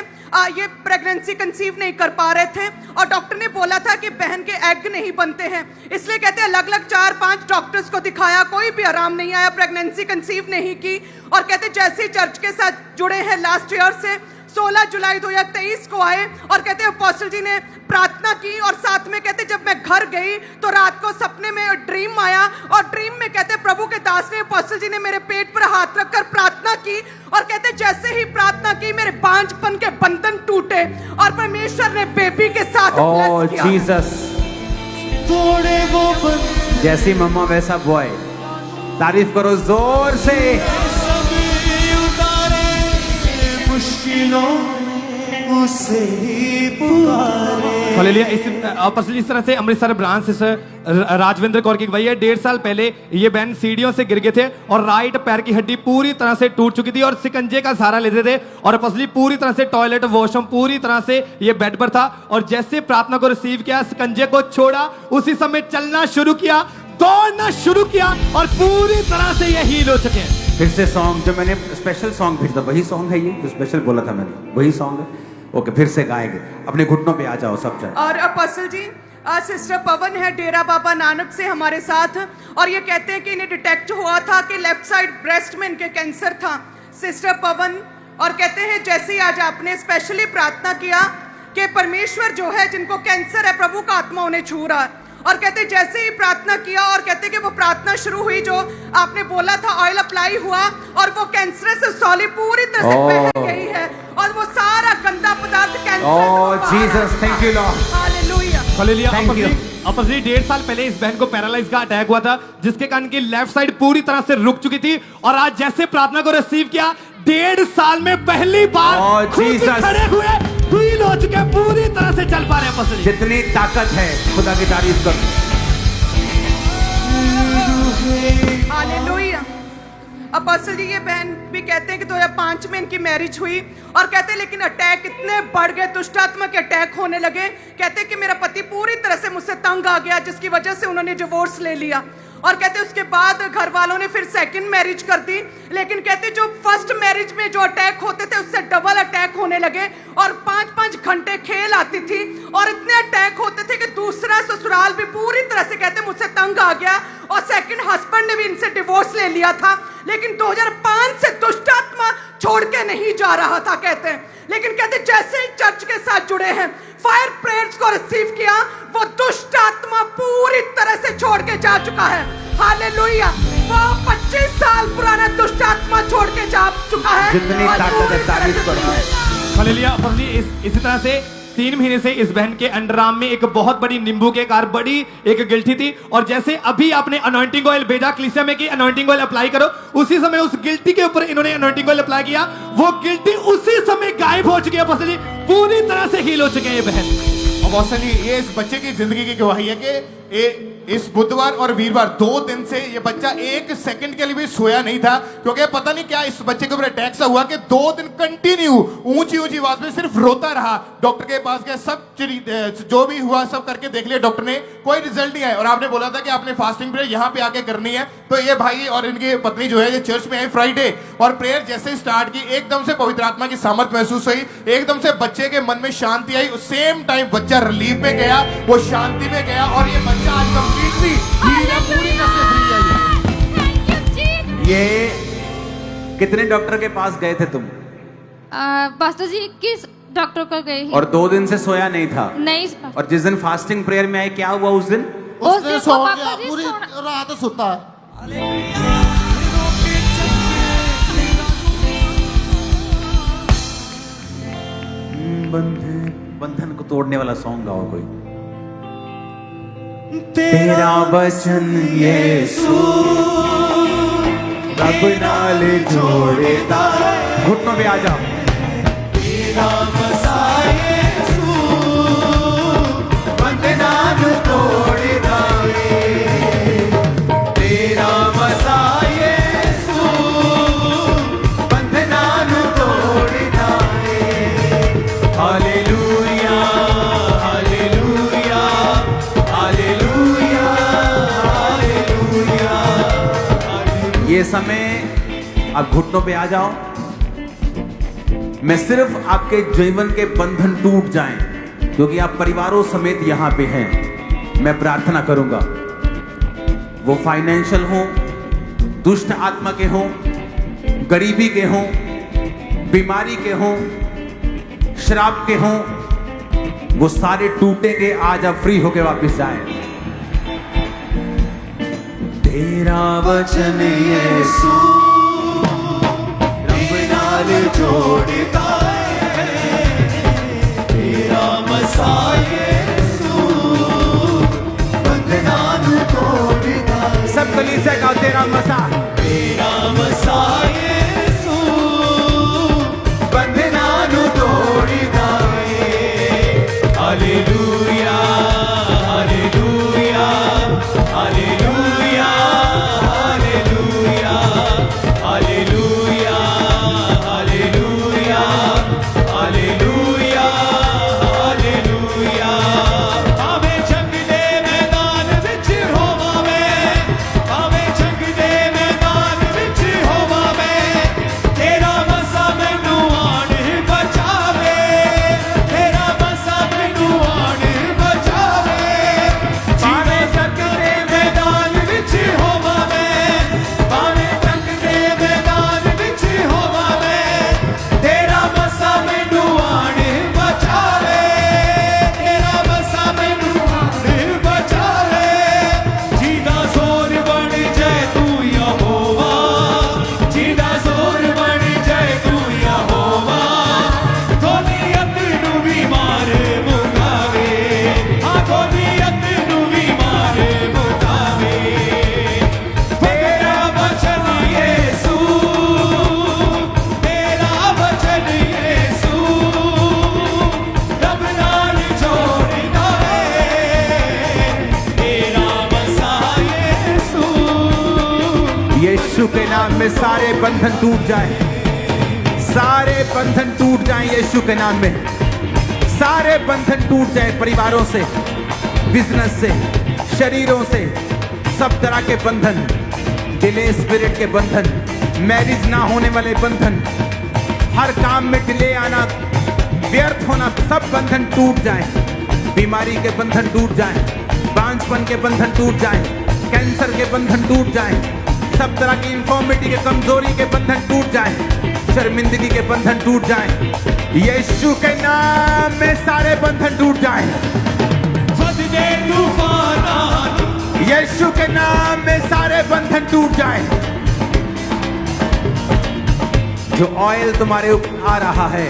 ये प्रेगनेंसी कंसीव नहीं कर पा रहे थे और डॉक्टर ने बोला था कि बहन के एग नहीं बनते हैं। इसलिए कहते अलग अलग 4-5 डॉक्टर्स को दिखाया, कोई भी आराम नहीं आया, प्रेगनेंसी कंसीव नहीं की। और कहते जैसे ही चर्च के साथ जुड़े हैं लास्ट ईयर से, 16 जुलाई 2023 को आए और कहते अपोस्टल जी ने प्रार्थना की और साथ में कहते जब मैं घर गई तो रात को सपने में ड्रीम आया और ड्रीम में कहते प्रभु के दास ने, अपोस्टल जी ने मेरे पेट पर हाथ रखकर प्रार्थना की और कहते जैसे ही प्रार्थना की मेरे बांझपन के बंधन टूटे और परमेश्वर ने बेबी के साथ bless किया। जीसस, तोड़े वो बंधन जैसी मम्मा वैसा बॉय। तारीफ करो जोर से। सभी उतारे, मुश्किलों उसे ही पुकारे। हालेलुया। अपोस्टल जी, इस तरह से अमृतसर ब्रांच से राजविंद्र कौर की गवाही है। 1.5 साल पहले ये बहन सीढ़ियों से गिर गए थे और राइट पैर की हड्डी पूरी तरह से टूट चुकी थी और सिकंजे का सहारा लेते थे और अपोस्टल जी पूरी तरह से टॉयलेट, वॉशरूम पूरी तरह से ये बेड पर था और जैसे प्रार्थना को रिसीव किया, सिकंजे को छोड़ा, उसी समय चलना शुरू किया, दौड़ना शुरू किया और पूरी तरह से ये हील हो चुके हैं। फिर से सॉन्ग जो मैंने स्पेशल सॉन्ग भेजा, वही सॉन्ग है ये जो स्पेशल बोला था मैंने, वही सॉन्ग है। ओके, फिर से गाएंगे। अपने घुटनों पे आ जाओ सब जन। और अपोस्टल जी, आज सिस्टर पवन है डेरा बाबा नानक से हमारे साथ और ये कहते हैं कि इन्हें डिटेक्ट हुआ था कि लेफ्ट साइड ब्रेस्ट में इनके कैंसर था। सिस्टर पवन, और कहते हैं जैसे ही आज आपने स्पेशली प्रार्थना किया कि परमेश्वर जो है जिनको कैंसर है, प्रभु का आत्मा उन्हें छू रहा है। और कहते जैसे ही प्रार्थना किया और कहते कि वो प्रार्थना शुरू हुई जो आपने बोला था, ऑयल अप्लाई हुआ और वो कैंसरस रसौली पूरी तरह से बह गई है और वो सारा गंदा पदार्थ cancer. Jesus, thank you Lord. Hallelujah. Hallelujah. Thank you. Apostle ji, 1.5 साल पहले इस बहन को पैरालाइज का अटैक हुआ था जिसके कारण की लेफ्ट साइड पूरी तरह से रुक चुकी थी और आज जैसे प्रार्थना को रिसीव किया, 1.5 साल में पहली बार खुद Jesus. खड़े हुए, हील हो चुके, पूरी तरह से चल पा रहे हैं। अपोस्टल जी, जितनी ताकत है खुदा की तारीफ करो। हालेलुया। अपोस्टल जी ये बहन भी कहते हैं कि 2005 में इनकी मैरिज हुई और कहते हैं लेकिन अटैक इतने बढ़ गए, दुष्ट आत्मा के अटैक होने लगे। कहते हैं कि मेरा पति पूरी तरह से मुझसे तंग आ गया, जिसकी वजह से उन्होंने डिवोर्स ले लिया। और कहते उसके बाद घर वालों ने फिर सेकंड मैरिज कर दी, लेकिन कहते जो फर्स्ट मैरिज में जो अटैक होते थे उससे डबल अटैक होने लगे और 5-5 घंटे खेल आती थी और इतने अटैक होते थे कि दूसरा ससुराल भी पूरी तरह से कहते मुझसे तंग आ गया और सेकंड हस्बैंड ने भी इनसे डिवोर्स ले लिया था। लेकिन 2005 से दुष्ट आत्मा छोड़ के नहीं जा रहा था कहते हैं। लेकिन कहते जैसे ही चर्च के साथ जुड़े हैं, फायर प्रेयर्स को रिसीव किया, वो दुष्ट आत्मा पूरी तरह से छोड़ के जा चुका है। हालेलुया। वो 25 साल पुराना दुष्ट आत्मा छोड़ के जा चुका है। जितनी और ताकत है पूरी तरह तारीफ से करो। हालेलुया। अपोस्टल जी इसी तरह से 3 महीने से इस बहन के अंडरआर्म में एक बहुत बड़ी नींबू के कार बड़ी एक गिल्टी थी, और जैसे अभी आपने अनॉइंटिंग ऑयल भेजा कलीसिया में कि अनॉइंटिंग ऑयल अप्लाई करो, उसी समय उस गिल्टी के ऊपर इन्होंने अनॉइंटिंग ऑयल अप्लाई किया, वो गिल्टी उसी समय गायब हो चुकी है। अपोस्टल जी पूरी तरह से हील हो चुके हैं ये बहन। अपोस्टल जी ये इस बच्चे की जिंदगी की गवाही है कि इस बुधवार और वीरवार 2 दिन से ये बच्चा 1 सेकंड के लिए भी सोया नहीं था, क्योंकि पता नहीं क्या इस बच्चे के ऊपर अटैक सा हुआ कि 2 दिन कंटिन्यू ऊंची ऊंची आवाज में सिर्फ रोता रहा। डॉक्टर के पास गया, सब जो भी हुआ सब करके देख लिया डॉक्टर ने, कोई रिजल्ट नहीं आया। और आपने बोला था कि आपने फास्टिंग प्रेयर यहाँ पे आके करनी है, तो ये भाई और इनकी पत्नी जो है ये चर्च में आई फ्राइडे, और प्रेयर जैसे स्टार्ट की एकदम से पवित्र आत्मा की सामर्थ महसूस हुई, एकदम से बच्चे के मन में शांति आई। सेम टाइम बच्चा रिलीफ में गया, वो शांति में गया, और ये बच्चा आज कंप्लीटली हील है, पूरी तरह से फ्री है। ये कितने डॉक्टर के पास गए थे तुम? पास्टर जी 21 डॉक्टर को गए ही। और 2 दिन से सोया नहीं था? नहीं। और जिस दिन फास्टिंग प्रेयर में आए क्या हुआ उस दिन? उस दिन सो पापा गया, जी पूरी सोना- रात सुता है। बंधन को तोड़ने वाला सॉन्ग गाओ कोई। तेरा वचन यीशु रब नाल जोड़ेदा। घुटनों पे आ जाओ। तेरा मसाह यीशु बंधनां नूं तोड़दा है। तेरा मसाह यीशु बंधनां नूं तोड़दा है। Hallelujah hallelujah hallelujah hallelujah. ये समय आप घुटनों पे आ जाओ। मैं सिर्फ आपके जीवन के बंधन टूट जाएं, क्योंकि आप परिवारों समेत यहां पे हैं। मैं प्रार्थना करूंगा, वो फाइनेंशियल हो, दुष्ट आत्मा के हो, गरीबी के हो, बीमारी के हो, शराब के हो, वो सारे टूटेंगे। आज आप फ्री होके वापस जाएं। तेरा वचन यीशु रब नाल जोड़दा है। तेरा मसाह यीशु बंधनां नूं तोड़दा है। सब कलीसिया का तेरा मसाह। तेरा मसाह यीशु बंधनां नूं तोड़दा है। Hallelujah hallelujah hallelujah hallelujah hallelujah hallelujah hallelujah hallelujah. भावें जंग दे मैदान विच होवां मैं, भावें जंग दे मैदान विच होवां से सारे बंधन टूट जाए, सारे बंधन टूट जाए यीशु के नाम में। सारे बंधन टूट जाए, परिवारों से, बिजनेस से, शरीरों से, सब तरह के बंधन, डिले स्पिरिट के बंधन, मैरिज ना होने वाले बंधन, हर काम में डिले आना, व्यर्थ होना, सब बंधन टूट जाए। बीमारी के बंधन टूट जाए, बांझपन के बंधन टूट जाए, कैंसर के बंधन टूट जाए, सब तरह की इंफॉर्मिटी के, कमजोरी के बंधन टूट जाए, शर्मिंदगी के बंधन टूट जाए। यीशु के नाम में सारे बंधन टूट जाए। वदने तूफान यीशु के नाम में सारे बंधन टूट जाए। जो ऑयल तुम्हारे ऊपर आ रहा है,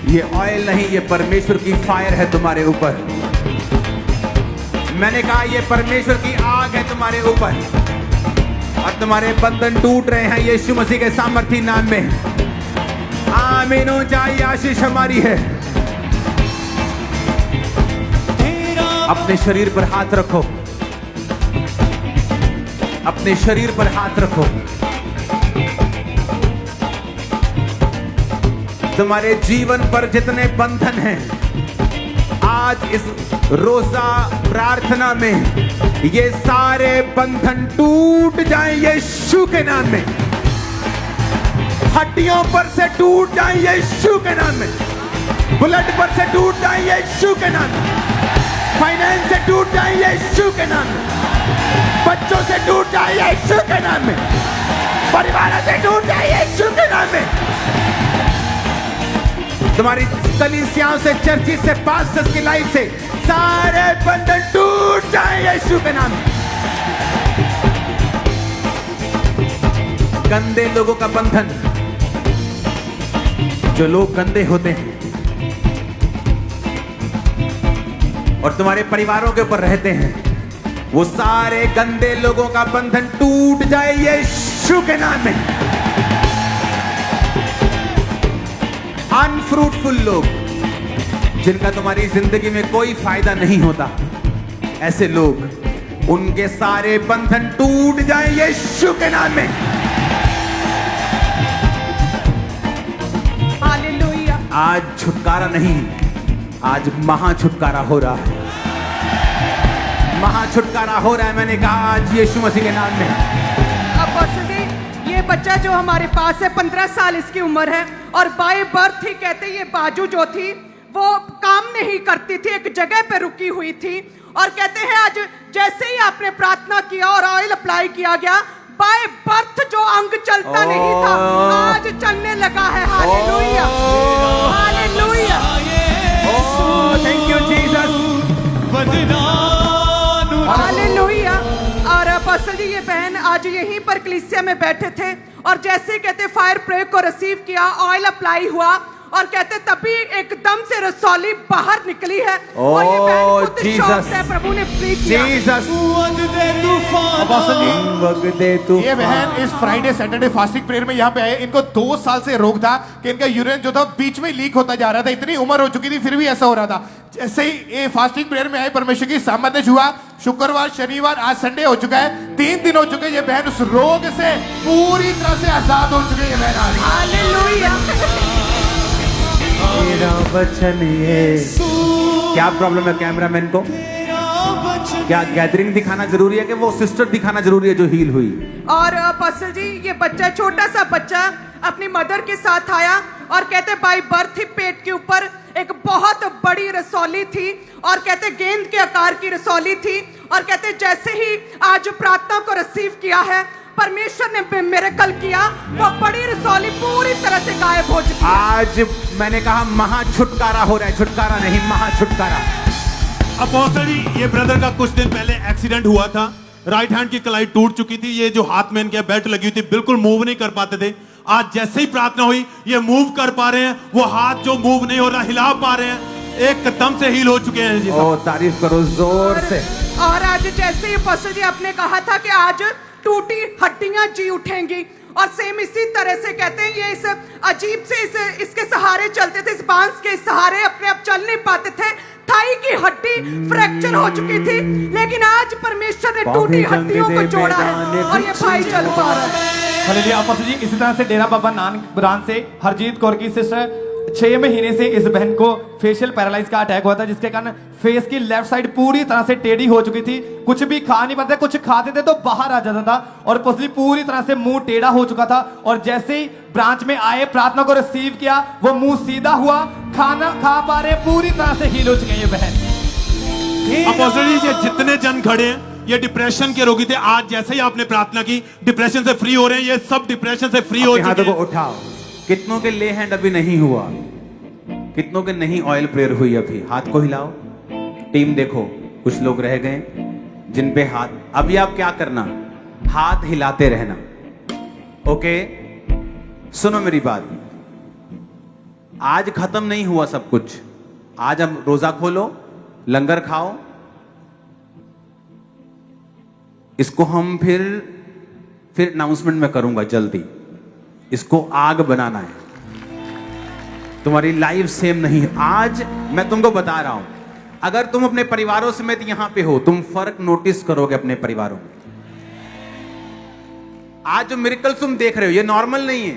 ये ऑयल नहीं, ये परमेश्वर की फायर है तुम्हारे ऊपर। मैंने कहा ये परमेश्वर की आग है तुम्हारे ऊपर, और तुम्हारे बंधन टूट रहे हैं यीशु मसीह के सामर्थी नाम में। आमीन हो जाए, आशीष हमारी है। अपने शरीर पर हाथ रखो, अपने शरीर पर हाथ रखो। तुम्हारे जीवन पर जितने बंधन हैं, आज इस रोजा प्रार्थना में ये सारे बंधन टूट जाएं यीशु के नाम में। हड्डियों पर से टूट जाएं यीशु के नाम में, ब्लड पर से टूट जाएं यीशु के नाम में, फाइनेंस से टूट जाएं यीशु के नाम में, बच्चों से टूट जाएं यीशु के नाम में, परिवारों से टूट जाएं यीशु के नाम में। तुम्हारी कलीसियाओं से, चर्चिस से, पास्टर्स की लाइफ से सारे बंधन टूट जाएं यीशु के नाम में। गंदे लोगों का बंधन, जो लोग गंदे होते हैं और तुम्हारे परिवारों के ऊपर रहते हैं, वो सारे गंदे लोगों का बंधन टूट जाए यीशु के नाम में। अनफ्रूटफुल लोग, जिनका तुम्हारी जिंदगी में कोई फायदा नहीं होता, ऐसे लोग, उनके सारे बंधन टूट जाएं यीशु के नाम में। हालेलुया। आज छुटकारा नहीं, आज महा छुटकारा हो रहा है, महा छुटकारा हो रहा है। मैंने कहा आज यीशु मसीह के नाम में। अपोस्टल जी, ये बच्चा जो हमारे पास है, 15 साल इसकी उम्र है, और बाय बर्थ ही कहते ये बाजू जो थी वो काम नहीं करती थी, एक जगह पे रुकी हुई थी, और कहते हैं आज जैसे ही आपने प्रार्थना किया और ऑयल अप्लाई किया गया, बाय बर्थ जो अंग चलता नहीं था आज चलने लगा है। Hallelujah, hallelujah. Thank you Jesus, hallelujah. और अपोस्टल जी, ये बहन आज यहीं पर कलीसिया में बैठे थे, और जैसे कहते फायर प्रेयर को रिसीव किया, ऑयल अप्लाई हुआ, और कहते तभी एकदम से रसौली बाहर निकली है, और ये बहन खुद शॉक्ड है, प्रभु ने फ्री किया। जीसस, अपोस्टल जी, ये बहन इस फ्राइडे सैटरडे फास्टिंग प्रेयर में यहाँ पे आए। इनको 2 साल से रोग था कि इनका यूरिन जो था बीच में लीक होता जा रहा था, इतनी उम्र हो चुकी थी फिर भी ऐसा हो रहा था। जैसे ही ये फास्टिंग प्रेयर में आए, परमेश्वर की सामर्थ्य हुआ, शुक्रवार, शनिवार, आज संडे हो चुका है, 3 दिन हो चुके। ये बहन उस रोग से पूरी तरह से आजाद हो चुके हैं। बहन आज हालेलुया। मेरा वचन ये। क्या प्रॉब्लम है कैमरामैन को? क्या गैदरिंग दिखाना जरूरी है कि वो सिस्टर दिखाना जरूरी है जो हील हुई? और अपोस्टल जी, ये बच्चा, छोटा सा बच्चा अपनी मदर के साथ आया, और कहते बाय बर्थ ही पेट के ऊपर एक बहुत बड़ी रसौली थी, और कहते गेंद के आकार की रसौली थी, और कहते जैसे ही आज प्रार्थना को रिसीव किया है, परमेश्वर ने मिरेकल किया, वो बड़ी रसौली पूरी तरह से गायब हो चुकी है। आज मैंने कहा महा छुटकारा हो रहा है, छुटकारा नहीं, महा छुटकारा। अपोस्टल जी, ये ब्रदर का कुछ दिन पहले एक्सीडेंट हुआ था, राइट हैंड की कलाई टूट चुकी थी, ये जो हाथ में इनके बेल्ट लगी हुई थी, बिल्कुल मूव नहीं कर पाते थे। आज जैसे ही प्रार्थना हुई, ये मूव कर पा रहे हैं, वो हाथ जो मूव नहीं हो रहा हिला पा रहे हैं, एकदम से हील हो चुके हैं जी। ओ तारीफ करो जोर से। और आज जैसे ही अपोस्टल जी आपने कहा था कि आज टूटी हड्डियां जी उठेंगी, और सेम इसी तरह से कहते हैं ये इस अजीब से इसके सहारे चलते थे, इस बांस के सहारे अपने आप चल नहीं पाते थे, थाई की हड्डी फ्रैक्चर हो चुकी थी, लेकिन आज परमेश्वर ने टूटी हड्डियों को जोड़ा है और ये भाई चल पा रहा है। हालेलुया। अपोस्टल जी, इसी तरह से डेरा बाबा नानक ब्रांच से हरजीत कौर की सिस्टर 6 महीने से इस बहन को फेशियल पैरालाइज का अटैक हुआ था, जिसके कारण फेस की लेफ्ट साइड पूरी तरह से टेढ़ी हो चुकी थी। कुछ भी खा नहीं पाते, कुछ खाते थे तो बाहर आ जाता था, और पोस्टली पूरी तरह से मुंह टेढ़ा हो चुका था। और जैसे ही ब्रांच में आए, प्रार्थना को रिसीव किया, वो मुंह सीधा हुआ, खाना खा पा रहे, पूरी तरह से हील हो चुके हैं ये बहन। अपोस्टल जी, ये जितने जन खड़े हैं ये डिप्रेशन के रोगी थे, आज जैसे ही आपने प्रार्थना की डिप्रेशन से फ्री हो रहे हैं। ये सब डिप्रेशन से फ्री हो अपने हाथों चुके को हैं। उठाओ। कितनों के ले हैंड अभी नहीं हुआ, कितनों के नहीं ऑयल प्रेयर हुई अभी, हाथ को हिलाओ। टीम देखो, कुछ लोग रह गए जिन पे हाथ, अभी आप क्या करना, हाथ हिलाते रहना। ओके, सुनो मेरी बात, आज खत्म नहीं हुआ सब कुछ। आज हम रोजा खोलो, लंगर खाओ, इसको हम फिर अनाउंसमेंट में करूंगा जल्दी। इसको आग बनाना है, तुम्हारी लाइफ सेम नहीं है। आज मैं तुमको बता रहा हूं, अगर तुम अपने परिवारों समेत यहां पे हो, तुम फर्क नोटिस करोगे अपने परिवारों में। आज जो मिरेकल्स तुम देख रहे हो ये नॉर्मल नहीं है,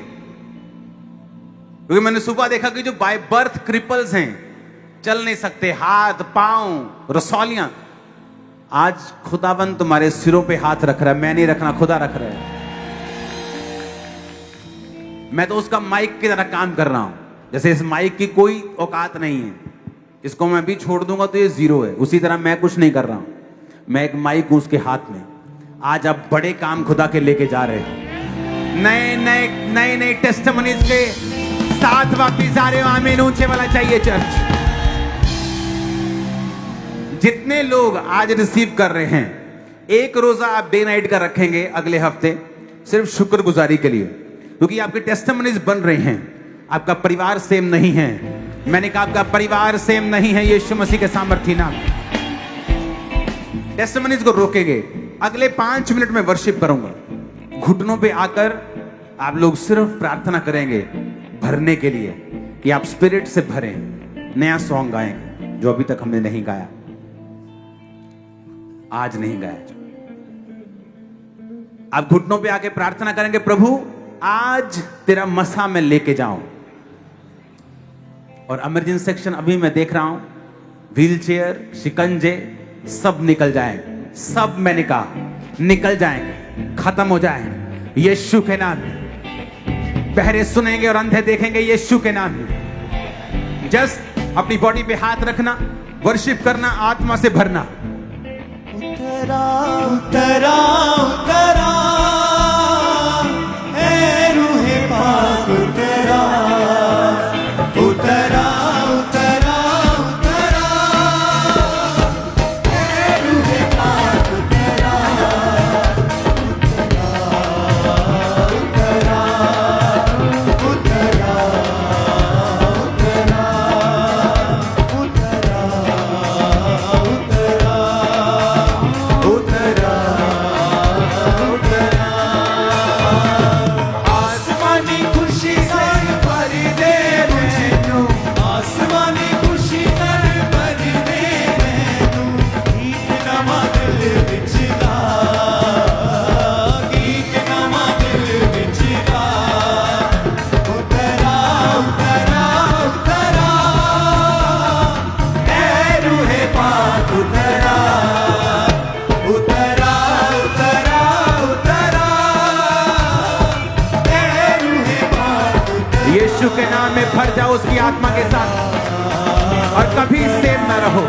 क्योंकि मैंने सुबह देखा कि जो बाय बर्थ क्रिपल्स हैं, चल नहीं सकते, हाथ पांव रसौलियां, आज खुदाबंद तुम्हारे सिरों पे हाथ रख रहा है। मैं नहीं रखना, खुदा रख रहा है। मैं तो उसका माइक की तरह काम कर रहा हूं, जैसे इस माइक की कोई औकात नहीं है, इसको मैं भी छोड़ दूंगा तो ये जीरो है, उसी तरह मैं कुछ नहीं कर रहा हूं। मैं एक माइक हूं उसके हाथ में। आज आप बड़े काम खुदा के लेके जा रहे हो, नए नए नए नए टेस्टिमनीज के साथ वापिस आ रहे हो। आमीन ऊंचे वाला चाहिए चर्च। जितने लोग आज रिसीव कर रहे हैं, एक रोजा आप डे नाइट का रखेंगे अगले हफ्ते, सिर्फ शुक्रगुजारी के लिए, क्योंकि आपके टेस्टिमनीज बन रहे हैं। आपका परिवार सेम नहीं है, मैंने कहा आपका परिवार सेम नहीं है, यीशु मसीह के सामर्थ्य नाम। टेस्टिमनीज को रोकेंगे, अगले 5 मिनट में वर्शिप करूंगा। घुटनों पे आकर आप लोग सिर्फ प्रार्थना करेंगे भरने के लिए, कि आप स्पिरिट से भरें। नया सॉन्ग गाएंगे जो अभी तक हमने नहीं गाया, आज नहीं गाया। आप घुटनों पे आके प्रार्थना करेंगे, प्रभु आज तेरा मसा मैं लेके जाऊं। और इमरजेंसी सेक्शन अभी मैं देख रहा हूं, व्हील चेयर, शिकंजे सब निकल जाएंगे, सब मैंने कहा निकल जाएंगे, खत्म हो जाएंगे यीशु के नाम में। बहरे सुनेंगे और अंधे देखेंगे यीशु के नाम में। जस्ट अपनी बॉडी पे हाथ रखना, वर्शिप करना, आत्मा से भरना। उतरा उतरा उतरा ए रूहे पाक उतरा उतरा उतरा उतरा ए रूहे पाक उतरा उतरा उतरा उतरा उतरा उतरा आसमानी खुशी सर भर दे मैनू, आसमानी खुशी सर भर दे मैनू। गीत नवा दिल विच गा, गीत नवा दिल विच गा। उतरा उतरा उतरा ए रूहे पाक उतरा उतरा उतरा उतरा ए रूहे पाक उतरा। यीशु के नाम में भर जाओ उसकी आत्मा के साथ, और कभी सेम ना रहो।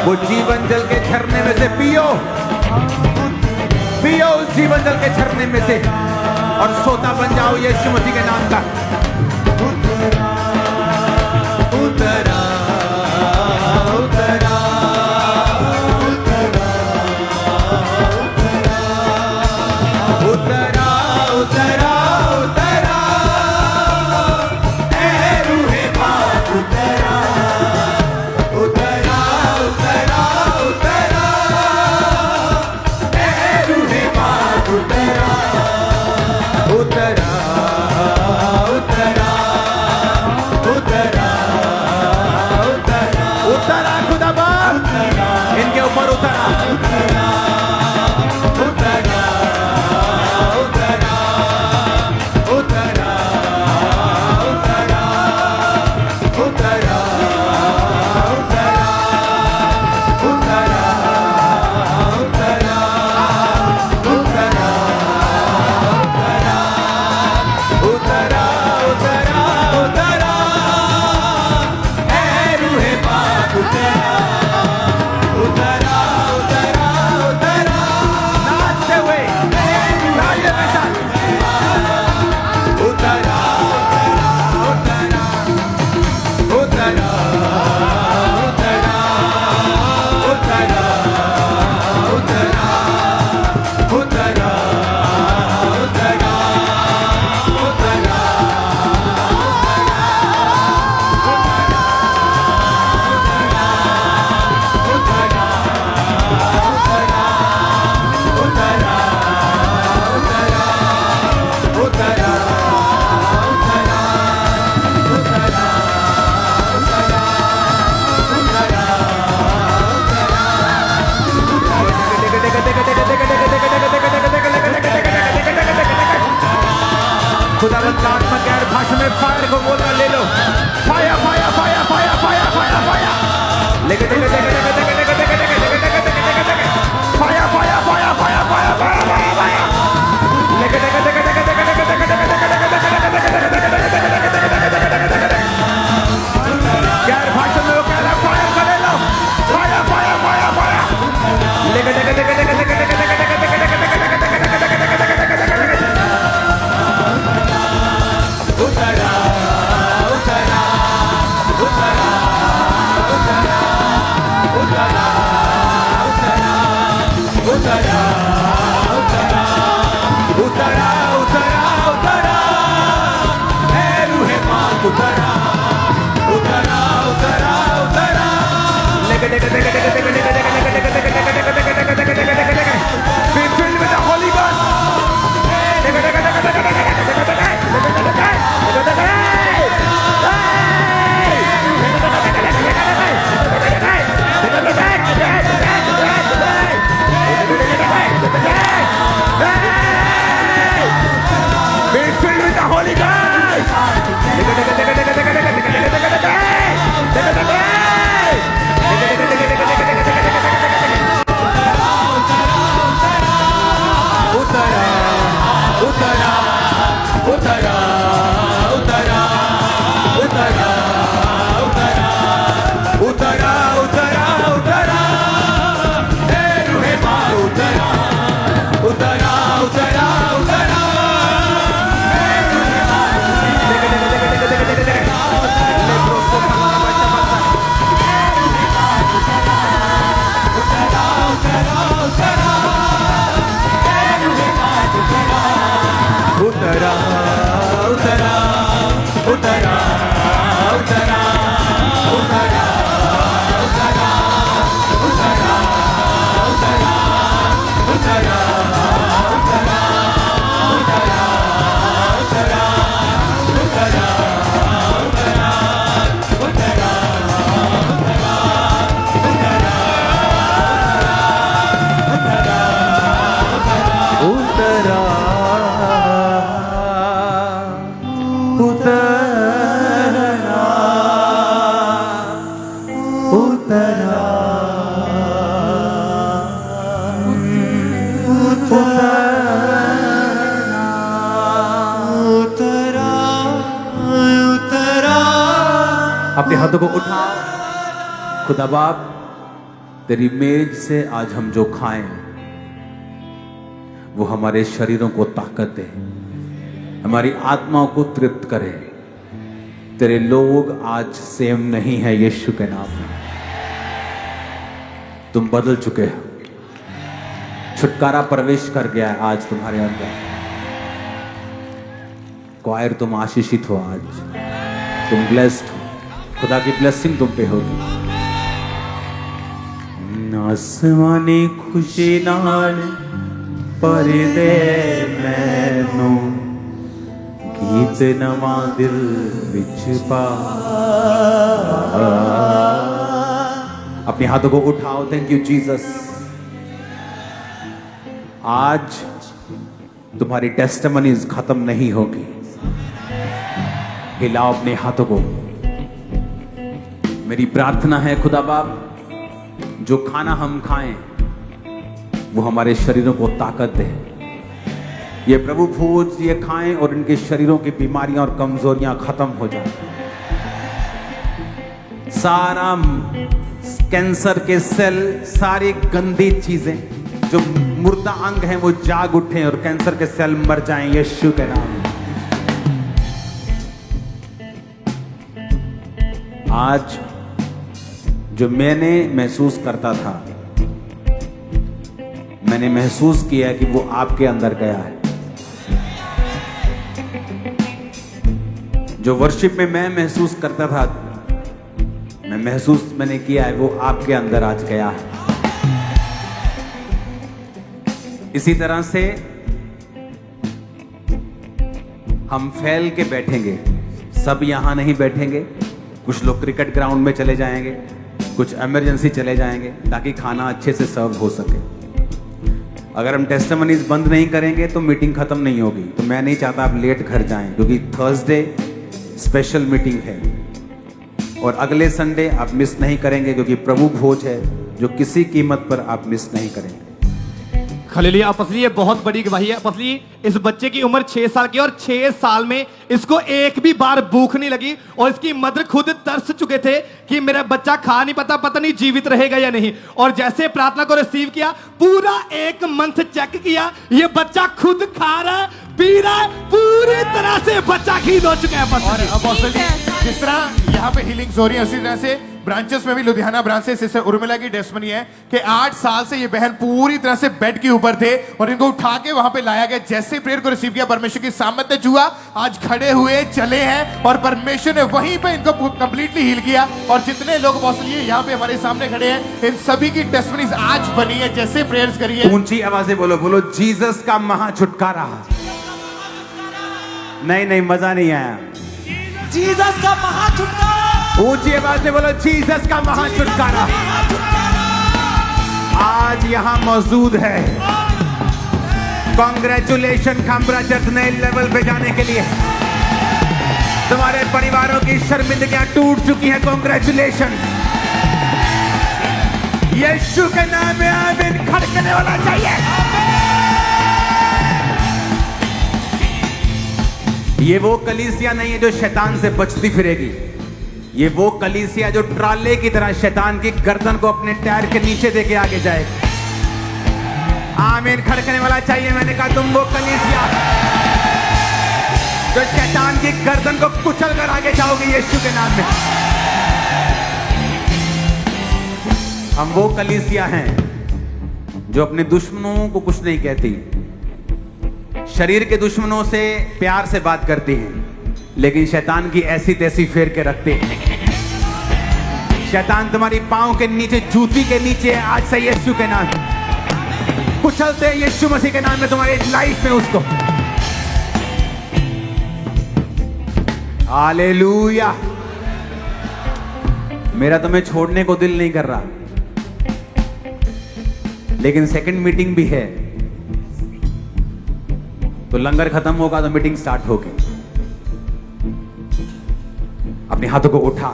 वो जीवन जल के झरने में से पियो, पियो उस जीवन जल के झरने में से, और सोता बन जाओ यीशु मसीह के नाम का। उतरा उतरा उतरा उतरा उतरा उतरा ए रूहे पाक उतरा उतरा उतरा उतरा ए रूहे पाक उतरा उतरा उतरा अपने हाथों को उठाओ। खुदा बाप, तेरी मेज से आज हम जो खाएं वो हमारे शरीरों को ताकत दे, हमारी आत्माओं को तृप्त करे। तेरे लोग आज सेम नहीं है यीशु के नाम में। तुम बदल चुके हो, छुटकारा प्रवेश कर गया है आज तुम्हारे अंदर। क्वायर, तुम आशीषित हो, आज तुम ब्लेस्ड हो, खुदा की ब्लेसिंग तुम पे होगी। आसमानी खुशी नाल पर दे मैनू गीत नवा दिल विच पा। अपने हाथों को उठाओ। Thank you Jesus. आज तुम्हारी टेस्टिमनीज खत्म नहीं होगी। हिलाओ अपने हाथों को। मेरी प्रार्थना है खुदा बाप, जो खाना हम खाएं वो हमारे शरीरों को ताकत दे। ये प्रभु भोज ये खाएं और इनके शरीरों की बीमारियां और कमजोरियां खत्म हो जाए। सारा कैंसर के सेल, सारी गंदी चीजें जो मुर्दा अंग हैं वो जाग उठें और कैंसर के सेल मर जाएं यीशु के नाम में। आज जो मैंने महसूस करता था, मैंने महसूस किया कि वो आपके अंदर गया है। जो वर्शिप में मैं महसूस करता था, मैंने किया है, वो आपके अंदर आज गया है। इसी तरह से हम फैल के बैठेंगे। सब यहां नहीं बैठेंगे, कुछ लोग क्रिकेट ग्राउंड में चले जाएंगे, कुछ इमरजेंसी चले जाएंगे ताकि खाना अच्छे से सर्व हो सके। अगर हम टेस्टिमनीज बंद नहीं करेंगे तो मीटिंग खत्म नहीं होगी। तो मैं नहीं चाहता आप लेट घर जाएं, क्योंकि थर्सडे स्पेशल मीटिंग है और अगले संडे आप मिस नहीं करेंगे, क्योंकि प्रभु भोज है जो किसी कीमत पर आप मिस नहीं करेंगे। हालेलुया। पसली ये बहुत बड़ी गवाही है। पसली इस बच्चे की उम्र 6 साल की और 6 साल में इसको एक भी बार भूख नहीं लगी और इसकी मदर खुद तरस चुके थे कि मेरा बच्चा खा नहीं पाता, पता नहीं जीवित रहेगा या नहीं। और जैसे प्रार्थना को रिसीव किया, पूरा 1 मंथ चेक किया, ये बच्चा खुद खा रहा है, पी रहा है, पूरी तरह से बच्चा हील हो चुका है। और अपोस्टल जी, जिस तरह यहाँ पे हीलिंग्स हो रही है, उसी तरह से ब्रांचेस में भी, लुधियाना ब्रांच से सिस्टर उर्मिला की टेस्टमनी है कि 8 साल से ये बहन पूरी तरह से बेड के ऊपर थे और इनको उठा के वहां पे लाया गया। जैसे प्रेयर को रिसीव किया, परमेश्वर की सामर्थ्य छुआ, आज खड़े हुए चले हैं और परमेश्वर ने वहीं पे इनको कंप्लीटली हील किया। और जितने लोग अपोस्टल ये यहाँ पे हमारे सामने खड़े हैं, इन सभी की टेस्टमनीज आज बनी है जैसे प्रेयर्स करी है। ऊंची आवाज से बोलो, बोलो जीसस का महा छुटकारा। नहीं, मजा नहीं आया। जीसस का महा छुटकारा। ऊंची आवाज से बोलो, जीसस का महा छुटकारा आज यहां मौजूद है। कांग्रेचुलेशन खंबरा चर्च नए लेवल पे जाने के लिए। तुम्हारे परिवारों की शर्मिंदगियां टूट चुकी हैं। कांग्रेचुलेशन। यीशु के नाम में आमीन खड़कने वाला चाहिए। ये वो कलीसिया नहीं है जो शैतान से बचती फिरेगी। ये वो कलीसिया जो ट्राले की तरह शैतान की गर्दन को अपने टायर के नीचे देके आगे जाएगी। आमीन खड़कने वाला चाहिए। मैंने कहा तुम वो कलीसिया जो शैतान की गर्दन को कुचल कर आगे जाओगे यीशु के नाम में। हम वो कलीसिया हैं जो अपने दुश्मनों को कुछ नहीं कहती, शरीर के दुश्मनों से प्यार से बात करती हैं, लेकिन शैतान की ऐसी तैसी फेर के रखते हैं। शैतान तुम्हारी पांव के नीचे, जूती के नीचे है आज से यीशु के नाम कुचलते हैं। यीशु मसीह के नाम में तुम्हारी लाइफ में उसको। हालेलुया। मेरा तुम्हें छोड़ने को दिल नहीं कर रहा, लेकिन सेकंड मीटिंग भी है, तो लंगर खत्म होगा तो मीटिंग स्टार्ट होगी। अपने हाथों को उठा।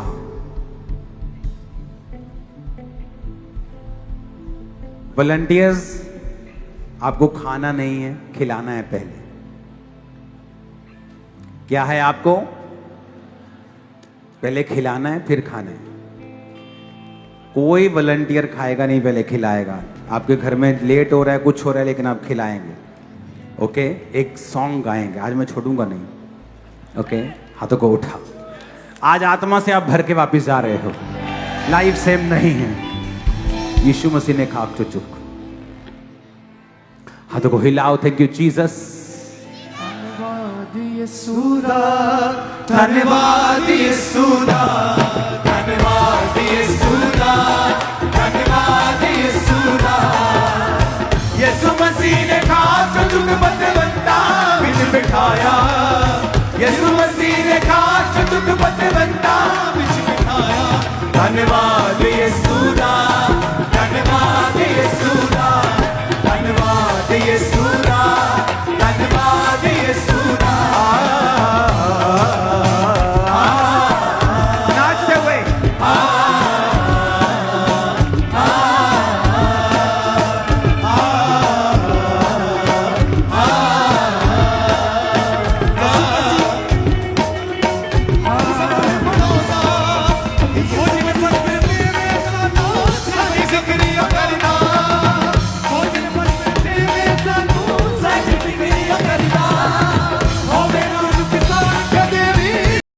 वॉलंटियर्स, आपको खाना नहीं है, खिलाना है पहले। क्या है आपको? पहले खिलाना है, फिर खाना है। कोई वॉलंटियर खाएगा नहीं, पहले खिलाएगा। आपके घर में लेट हो रहा है, कुछ हो रहा है, लेकिन आप खिलाएंगे। ओके? एक सॉन्ग गाएंगे। आज मैं छोड़ूंगा नहीं। ओके? हाथों को उठा। आज आत्मा से आप भर के वापिस जा रहे हो। लाइफ सेम नहीं है। यीशु मसीह ने खाक तो चुक। हाथों को हिलाओ। Thank you Jesus. धन्यवाद यीशुदा, धन्यवाद यीशुदा, धन्यवाद यीशुदा, धन्यवाद यीशुदा। यीशु मसीह ने खाक तो चुक बंदा बिच बिठाया। यीशु मसीह ने खाक तो चुक बंदा बिच बिठाया। धन्यवाद यीशु।